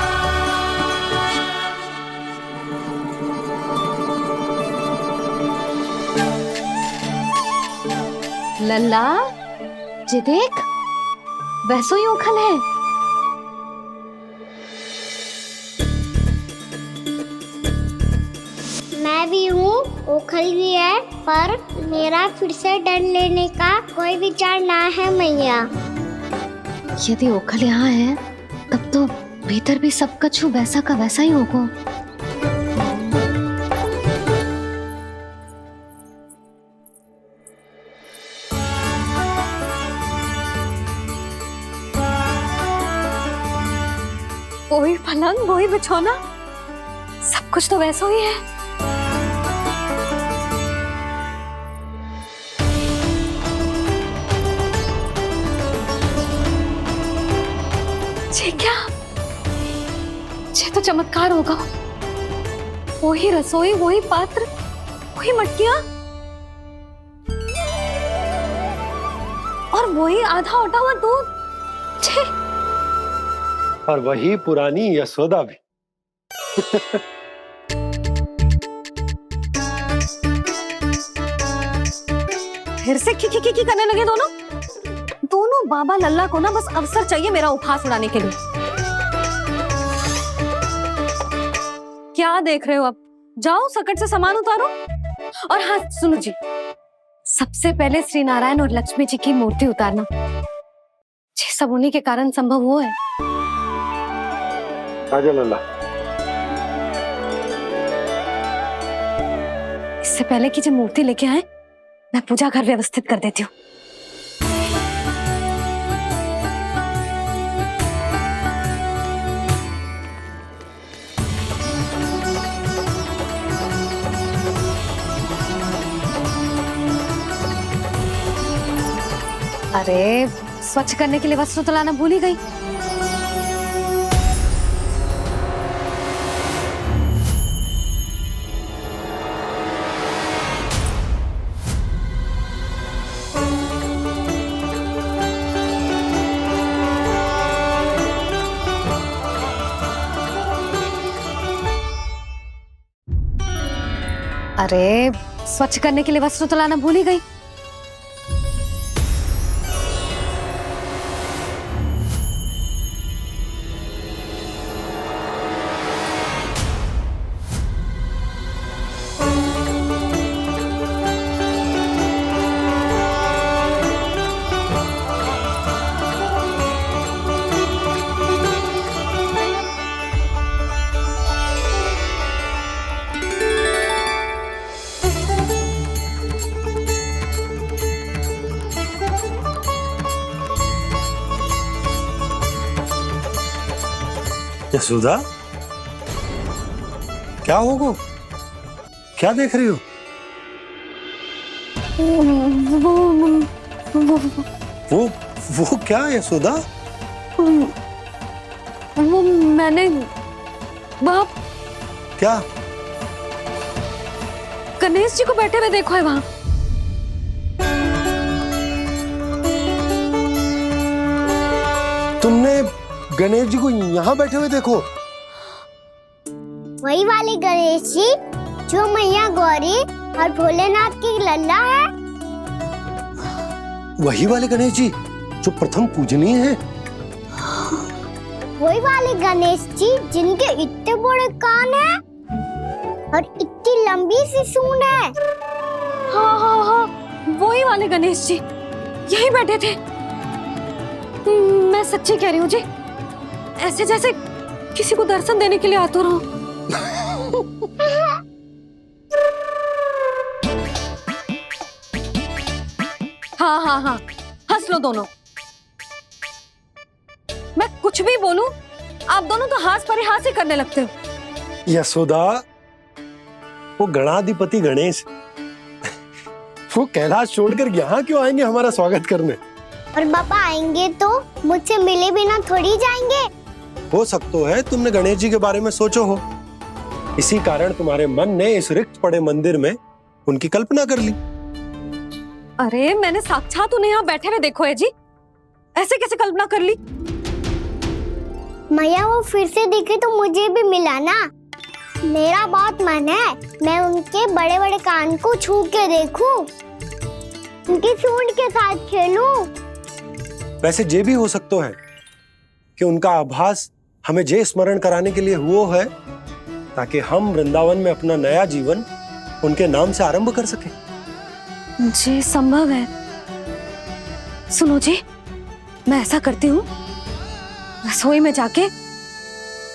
लल्ला, ये देख, वैसो ही उखल है। मैं भी हूँ, ओखल भी है, पर मेरा फिर से डर लेने का कोई विचार ना है मैया। यदि ओखल यहाँ है, तब तो भीतर भी सब कछु वैसा का वैसा ही होगा। वही पलंग, वही बिछौना, सब कुछ तो वैसा ही है। ये क्या? ये तो चमत्कार होगा। वही रसोई, वही पात्र, वही मटकियां, और वही आधा उठा हुआ दूध। छे! और वही पुरानी यशोदा भी। फिर से की करने लगे दोनों बाबा लल्ला को ना बस अवसर चाहिए मेरा उपहास उड़ाने के लिए। क्या देख रहे हो? अब जाओ, सकट से सामान उतारो। और हाँ सुनो जी, सबसे पहले श्री नारायण और लक्ष्मी जी की मूर्ति उतारना। ये सब उन्हीं के कारण संभव हुआ है। आजा लल्ला। इससे पहले कि जो मूर्ति लेके आए, मैं पूजा घर व्यवस्थित कर देती हूँ। अरे स्वच्छ करने के लिए वस्त्र तो लाना भूल ही गई। अरे स्वच्छ करने के लिए वस्त्र तो लाना भूल ही गई। यशोदा, क्या होगा? क्या देख रही हो? वो क्या है यशोदा? वो मैंने बाप क्या? गणेश जी को बैठे हुए देखो है वहां। तुमने गणेश जी को यहाँ बैठे हुए देखो? वही वाले गणेश जी जो मैया गौरी और भोलेनाथ की लल्ला है। वही वाले गणेश जी जो प्रथम पूजनीय है? वही वाले गणेश जी जिनके इतने बड़े कान हैं और इतनी लंबी सी सूंड है। हाँ हाँ हाँ, वही वाले गणेश जी यही बैठे थे। मैं सच्ची कह रही हूँ जी, ऐसे जैसे किसी को दर्शन देने के लिए आतुर हो। हाँ हाँ हाँ, हंस लो दोनों। मैं कुछ भी बोलूं, आप दोनों तो हास परिहास ही करने लगते हो। यशोदा, वो गणाधिपति गणेश वो कैलाश छोड़कर यहाँ क्यों आएंगे हमारा स्वागत करने? और पापा आएंगे तो मुझसे मिले बिना थोड़ी जाएंगे। हो सकता है तुमने गणेश जी के बारे में सोचो हो, इसी कारण तुम्हारे मन ने इस रिक्त पड़े मंदिर में उनकी कल्पना कर ली। अरे मैंने साक्षात उन्हें यहाँ बैठे हुए देखो है जी, ऐसे कैसे कल्पना कर ली? मैया वो फिर से दिखे तो मुझे भी मिला ना। मेरा बहुत मन है मैं उनके बड़े बड़े कान को छू के देखूं, उनकी सूंड के साथ खेलूं। वैसे ये भी हो सकता है कि उनका आभास हमें जे स्मरण कराने के लिए हुआ है ताकि हम वृंदावन में अपना नया जीवन उनके नाम से आरंभ कर सके। जी संभव है। सुनो जी, मैं ऐसा करती हूँ, रसोई में जाके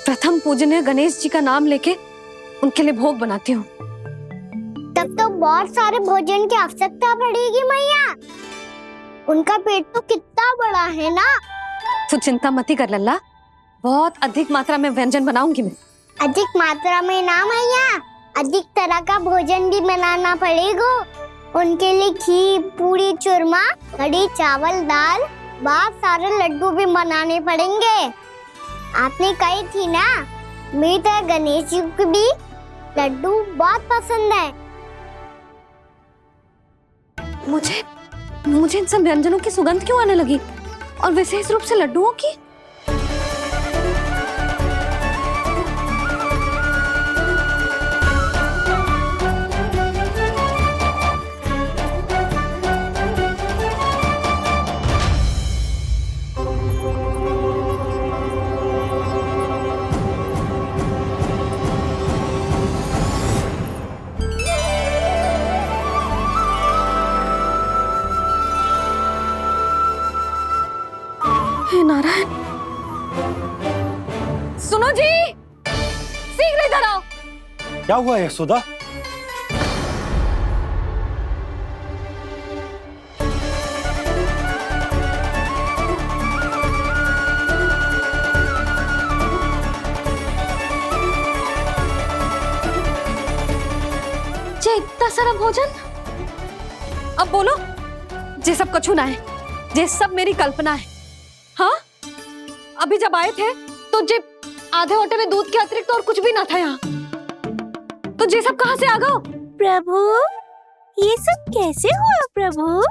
प्रथम पूजनीय गणेश जी का नाम लेके उनके लिए भोग बनाती हूँ। तब तो बहुत सारे भोजन की आवश्यकता पड़ेगी मैया, उनका पेट तो कितना बड़ा है ना। तू चिंता मत ही कर लल्ला, बहुत अधिक मात्रा में व्यंजन बनाऊंगी मैं। अधिक मात्रा में ना मैया, अधिक तरह का भोजन भी बनाना पड़ेगा। उनके लिए खीर, पूरी, चूरमा, कढ़ी, चावल, दाल, बहुत सारे लड्डू भी बनाने पड़ेंगे। आपने कही थी ना, मेरी तरह गणेश जी को भी लड्डू बहुत पसंद है। मुझे इन सब व्यंजनों की सुगंध क्यों आने लगी, और विशेष रूप से लड्डुओं की? हे नारायण, सुनो जी, शीघ्र इधर आओ। क्या हुआ यशोदा? जे इतना सारा भोजन, अब बोलो, जे सब कछु ना है, जे सब मेरी कल्पना है। हाँ, अभी जब आए थे तो जे आधे होटे में दूध के अतिरिक्त और कुछ भी ना था यहाँ, तो जे सब कहाँ से आ गए? प्रभु, ये सब कैसे हुआ प्रभु?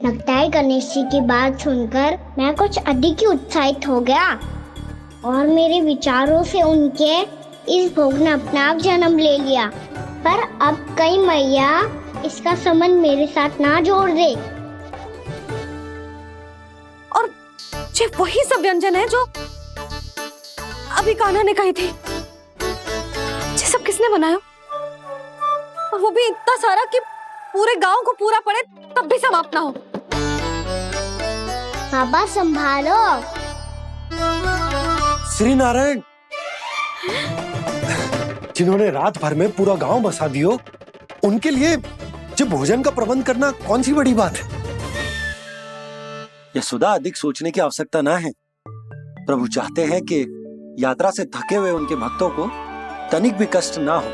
लगता है गणेश जी की बात सुनकर मैं कुछ अधिक ही उत्साहित हो गया और मेरे विचारों से उनके इस भोग ने अपना आप जन्म ले लिया। पर अब कहीं मैया इसका संबंध मेरे साथ ना जोड़ दे। और ये वही सब व्यंजन है जो अभी कान्हा ने कही थी। ये सब किसने बनाया? और वो भी इतना सारा कि पूरे गांव को पूरा पड़े तब भी समाप्त ना हो। बाबा संभालो। श्री नारायण, जिन्होंने रात भर में पूरा गांव बसा दियो, उनके लिए जो भोजन का प्रबंध करना कौन सी बड़ी बात है? यशोदा, अधिक सोचने की आवश्यकता ना है। प्रभु चाहते हैं कि यात्रा से थके हुए उनके भक्तों को तनिक भी कष्ट ना हो।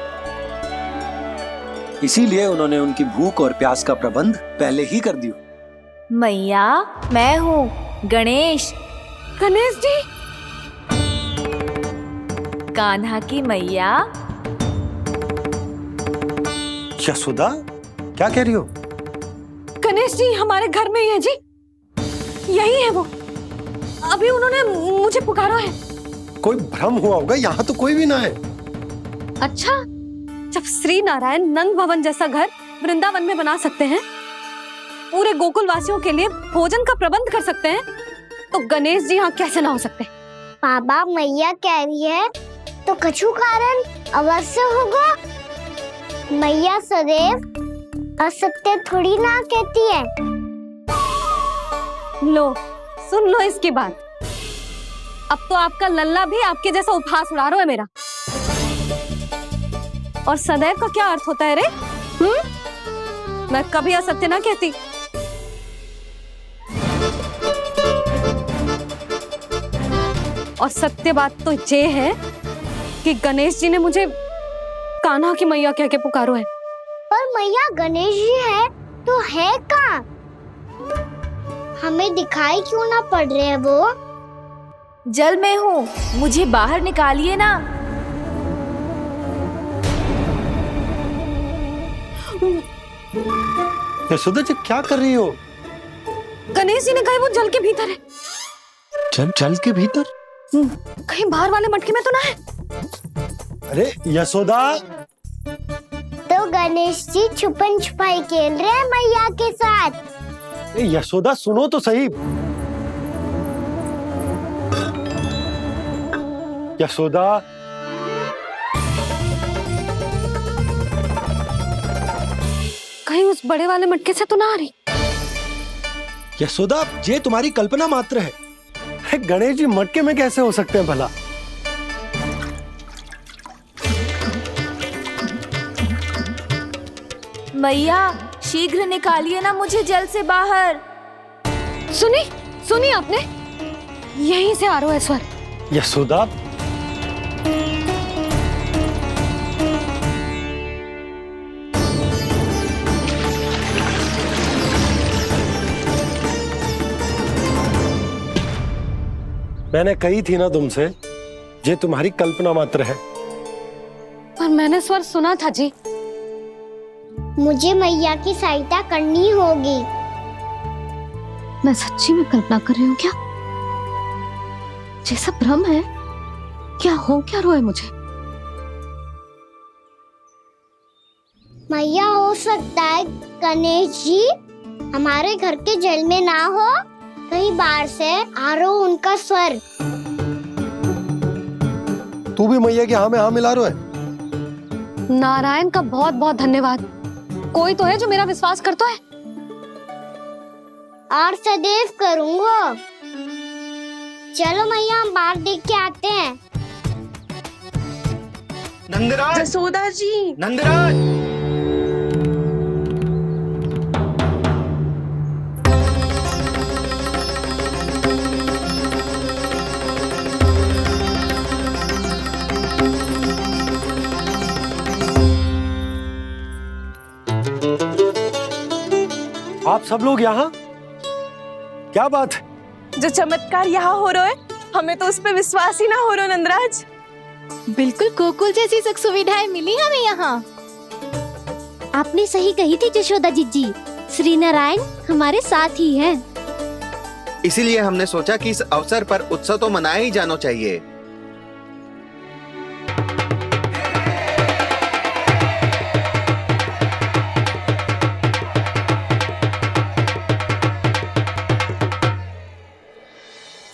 इसीलिए उन्होंने उनकी भूख और प्यास का प्रबंध पहले ही कर दिया। मैया, मैं हूँ गणेश। गणेश जी, कान्हा की मैया। यशोदा, क्या कह रही हो? गणेश जी हमारे घर में ही है जी, यही है वो। अभी उन्होंने मुझे पुकारा है। कोई भ्रम हुआ होगा, यहाँ तो कोई भी ना है। अच्छा, जब श्री नारायण नंद भवन जैसा घर वृंदावन में बना सकते हैं, पूरे गोकुल वासियों के लिए भोजन का प्रबंध कर सकते हैं, तो गणेश जी यहाँ कैसे ना हो सकते? बाबा, मैया कह रही है तो कछु कारण अवश्य होगा। मैया सदैव असत्य थोड़ी ना कहती है। लो, सुन लो इसकी बात। अब तो आपका लल्ला भी आपके जैसा उपहास उड़ा रहा है मेरा। और सदैव का क्या अर्थ होता है रे? मैं कभी असत्य ना कहती। और सत्य बात तो ये है कि गणेश जी ने मुझे कान्हा की मैया कह के पुकारो है। पर मैया गणेश जी है तो है कहाँ? हमें दिखाई क्यों ना पड़ रहे हैं वो? जल में हूँ, मुझे बाहर निकालिए ना। यशोदा जी, क्या कर रही हो? गणेश जी ने कहा वो जल के भीतर है। जल के भीतर? कहीं बाहर वाले मटके में तो ना है? अरे यशोदा! तो गणेश जी छुपन छुपाई खेल रहे हैं मैया के साथ। यशोदा, सुनो तो सही। यशोदा, कहीं उस बड़े वाले मटके से तो ना आ रही? यशोदा, ये तुम्हारी कल्पना मात्र है। गणेश जी मटके में कैसे हो सकते हैं भला? मैया, शीघ्र निकालिए ना मुझे जल से बाहर। सुनी आपने? यहीं से आ रहा है स्वर। यशोदा, मैंने कही थी ना तुमसे, ये तुम्हारी कल्पना मात्र है। पर मैंने स्वर सुना था जी। मुझे मैया की सहायता करनी होगी। मैं सच्ची में कल्पना कर रही हूँ क्या? जैसा भ्रम है क्या? हो क्या रहा है मुझे? मैया, हो सकता है गणेश जी हमारे घर के जल में ना हो, कहीं बाहर से आ रहा हो उनका स्वर। तू भी मैया के हाँ में हाँ मिला रहा है। नारायण का बहुत बहुत धन्यवाद। कोई तो है जो मेरा विश्वास करता है। और सदैव करूंगा। चलो मैया, हम बाहर देख के आते हैं। नंदराज! जसोदा जी! नंदराज! आप सब लोग यहाँ? क्या बात है? जो चमत्कार यहाँ हो रहा है, हमें तो उस पर विश्वास ही ना हो रहा नंदराज। बिल्कुल गोकुल जैसी सुख सुविधाएं मिली हमें यहाँ। आपने सही कही थी जशोदा जीजी, श्री नारायण हमारे साथ ही हैं। इसीलिए हमने सोचा कि इस अवसर पर उत्सव तो मनाया ही जाना चाहिए।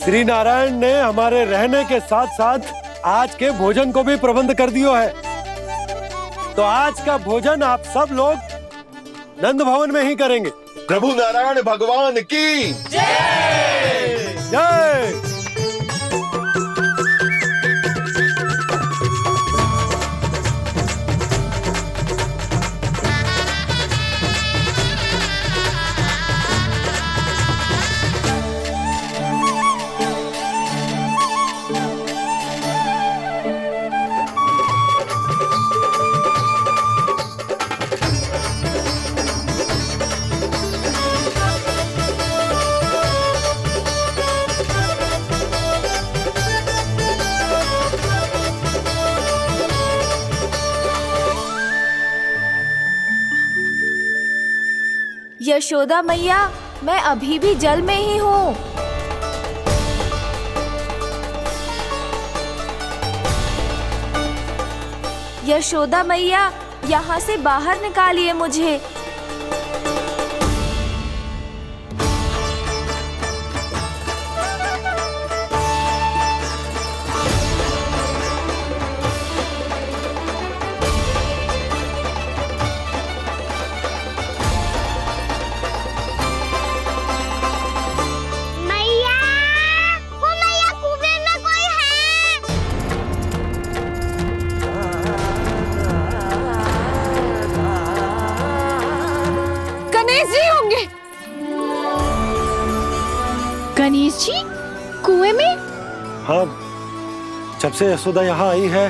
श्री नारायण ने हमारे रहने के साथ साथ आज के भोजन को भी प्रबंध कर दिया है। तो आज का भोजन आप सब लोग नंद भवन में ही करेंगे। प्रभु नारायण भगवान की जय! जय! यशोदा मैया, मैं अभी भी जल में ही हूँ। यशोदा मैया, यहाँ से बाहर निकालिए मुझे। मैया, वो मैया कुएं में कोई है। गणेश जी होंगे। गणेश जी कुएं में? हाँ, जब से यशोदा यहाँ आई है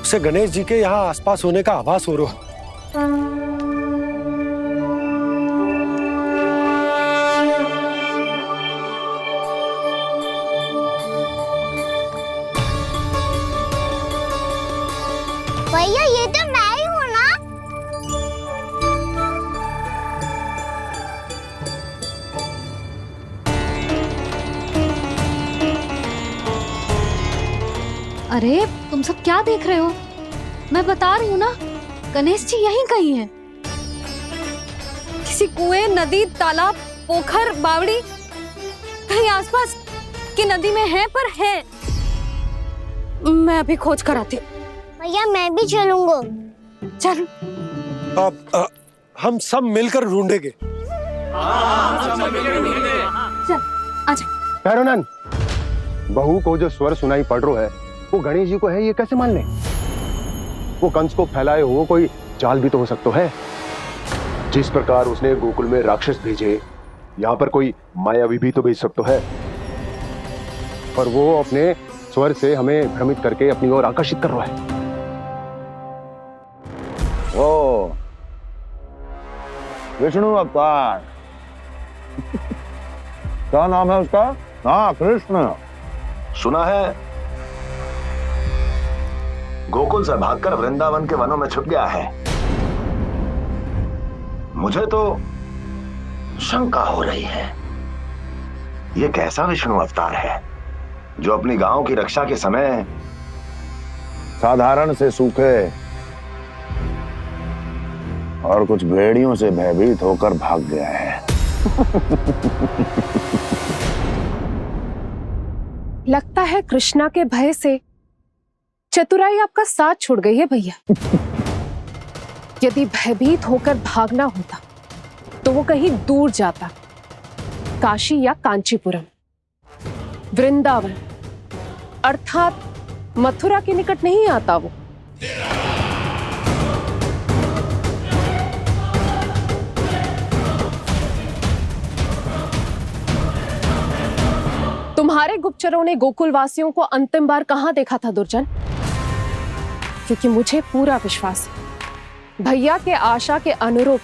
उसे गणेश जी के यहाँ आसपास होने का आभास हो रहा है। भैया ये तो मैं ही हूँ ना। अरे तुम सब क्या देख रहे हो? मैं बता रही हूँ ना, गणेश जी यहीं कहीं हैं। किसी कुएं, नदी, तालाब, पोखर, बावड़ी कहीं आसपास की नदी में है, पर है। मैं अभी खोज कर आती हूँ। भैया मैं भी चलूंगा। चल। अब हम सब मिलकर ढूंढेंगे। चल, आजा। भैरवनान, बहू को जो स्वर सुनाई पड़ रहा है वो गणेश जी को है, ये कैसे मान ले? वो कंस को फैलाए हुए कोई जाल भी तो हो सकता है। जिस प्रकार उसने गोकुल में राक्षस भेजे, यहाँ पर कोई मायावी भी तो भेज सकता है। पर वो अपने स्वर से हमें भ्रमित करके अपनी ओर आकर्षित कर रहा है। ओ विष्णु अवतार। क्या नाम है उसका? हाँ, कृष्ण। सुना है गोकुल से भागकर वृंदावन के वनों में छुप गया है। मुझे तो शंका हो रही है, ये कैसा विष्णु अवतार है जो अपनी गांव की रक्षा के समय साधारण से सूखे और कुछ भेड़ियों से भयभीत होकर भाग गया है। लगता है कृष्णा के भय से चतुराई आपका साथ छोड़ गई है भैया। यदि भयभीत होकर भागना होता तो वो कहीं दूर जाता, काशी या कांचीपुरम, वृंदावन अर्थात मथुरा के निकट नहीं आता वो। तुम्हारे गुप्तचरों ने गोकुल वासियों को अंतिम बार कहां देखा था दुर्जन? क्योंकि मुझे पूरा विश्वास है भैया के आशा के अनुरूप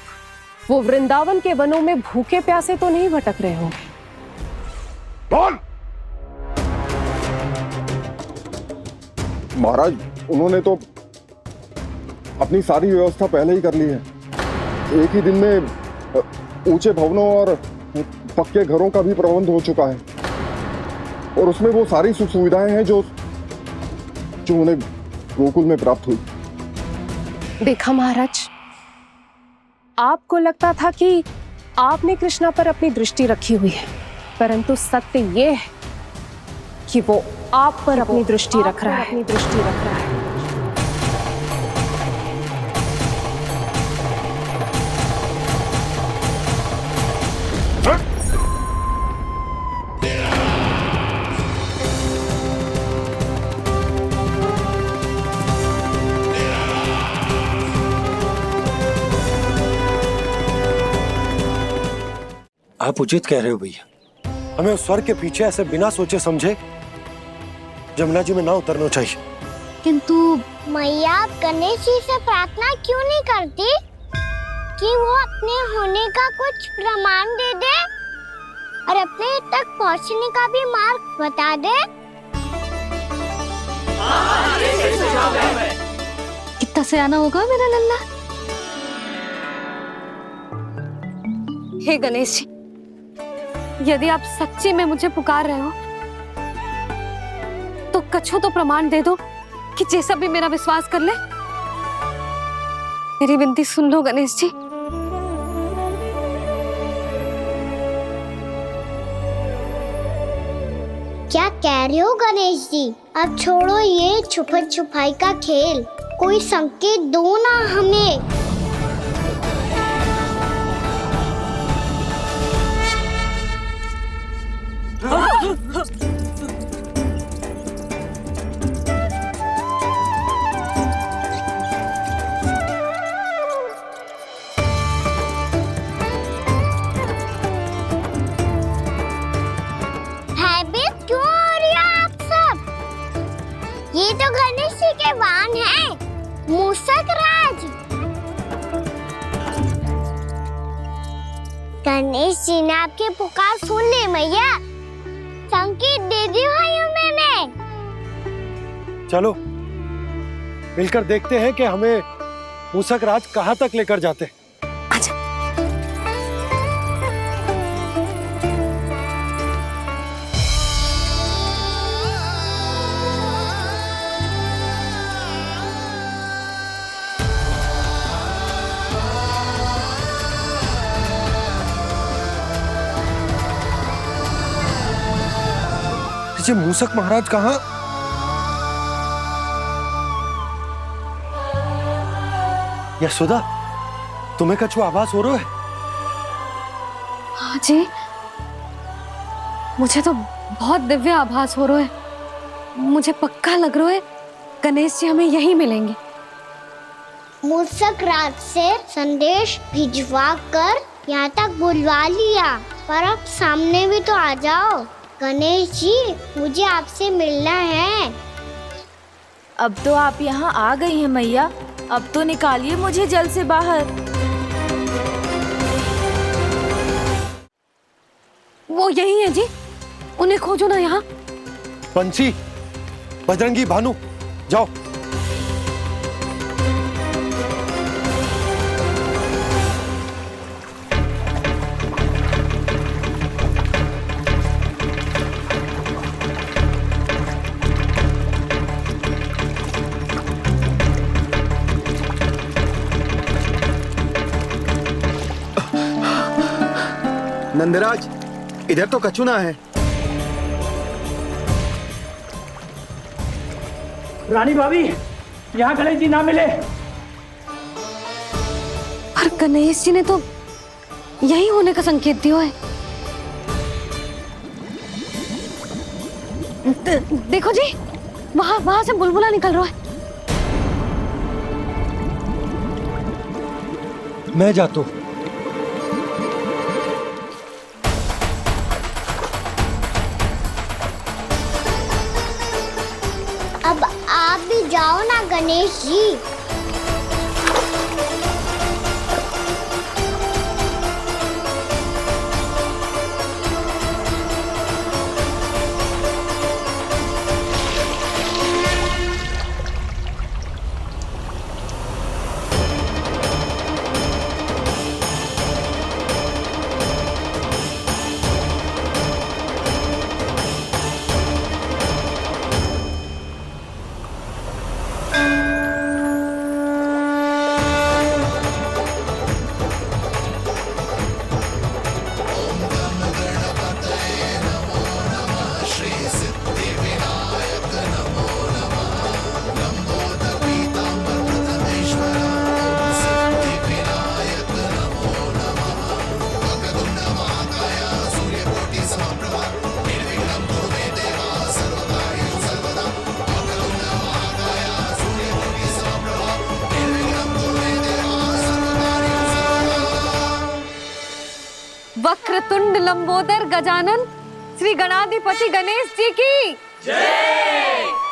वो वृंदावन के वनों में भूखे प्यासे तो नहीं भटक रहे होंगे। कौन? महाराज, उन्होंने तो अपनी सारी व्यवस्था पहले ही कर ली है। एक ही दिन में ऊंचे भवनों और पक्के घरों का भी प्रबंध हो चुका है, और उसमें वो सारी सुख सुविधाएं हैं जो उन्हें गोकुल में प्राप्त हुई। देखा महाराज, आपको लगता था कि आपने कृष्णा पर अपनी दृष्टि रखी हुई है, परंतु सत्य ये है कि वो आप पर अपनी दृष्टि रख रहा है। आप उचित कह रहे हो भैया, हमें उस स्वर के पीछे ऐसे बिना सोचे समझे जमुना जी में ना उतरना चाहिए। किंतु मैया, आप गणेश जी से प्रार्थना क्यों नहीं करती कि वो अपने होने का कुछ प्रमाण दे दे और अपने तक पहुंचने का भी मार्ग बता दे? कितना सयाना होगा मेरा लल्ला। हे गणेश जी, यदि आप सच्ची में मुझे पुकार रहे हो तो कछु तो प्रमाण दे दो कि जैसा भी मेरा विश्वास कर ले। मेरी विनती सुन लो गणेश जी। क्या कह रहे हो गणेश जी? अब छोड़ो ये छुपन छुपाई का खेल, कोई संकेत दो ना हमें। भयभीत क्यों हो रही हो आप सब? ये तो गणेश जी के वाहन हैं, मूषक राज। गणेश जी ने आपकी पुकार सुन ली मैया, संकेत दे दी भाइयों मैंने। चलो मिलकर देखते हैं कि हमें मूषक राज कहाँ तक लेकर जाते हैं। ये मूषक महाराज कहाँ? यशोदा, तुम्हें कछु आभास हो रहा है? हाँ जी, मुझे तो बहुत दिव्य आभास हो रहा है। मुझे पक्का लग रहा है गणेश जी हमें यहीं मिलेंगे। मूषक राज से संदेश भिजवा कर यहाँ तक बुलवा लिया, पर अब सामने भी तो आ जाओ। गणेश जी, मुझे आपसे मिलना है। अब तो आप यहाँ आ गई हैं मैया, अब तो निकालिए मुझे जल से बाहर। वो यही है जी, उन्हें खोजो ना यहाँ। बंसी, बजरंगी, भानु, जाओ। नंदराज, इधर तो कछु ना है। रानी भाभी, यहाँ गणेश जी ना मिले। पर गणेश जी ने तो यही होने का संकेत दिया है। देखो जी, वहां से बुलबुला निकल रहा है। मैं जाता हूं। अब आप भी जाओ ना गणेश जी। वक्रतुंड लंबोदर गजानन श्री गणाधिपति गणेश जी की जय।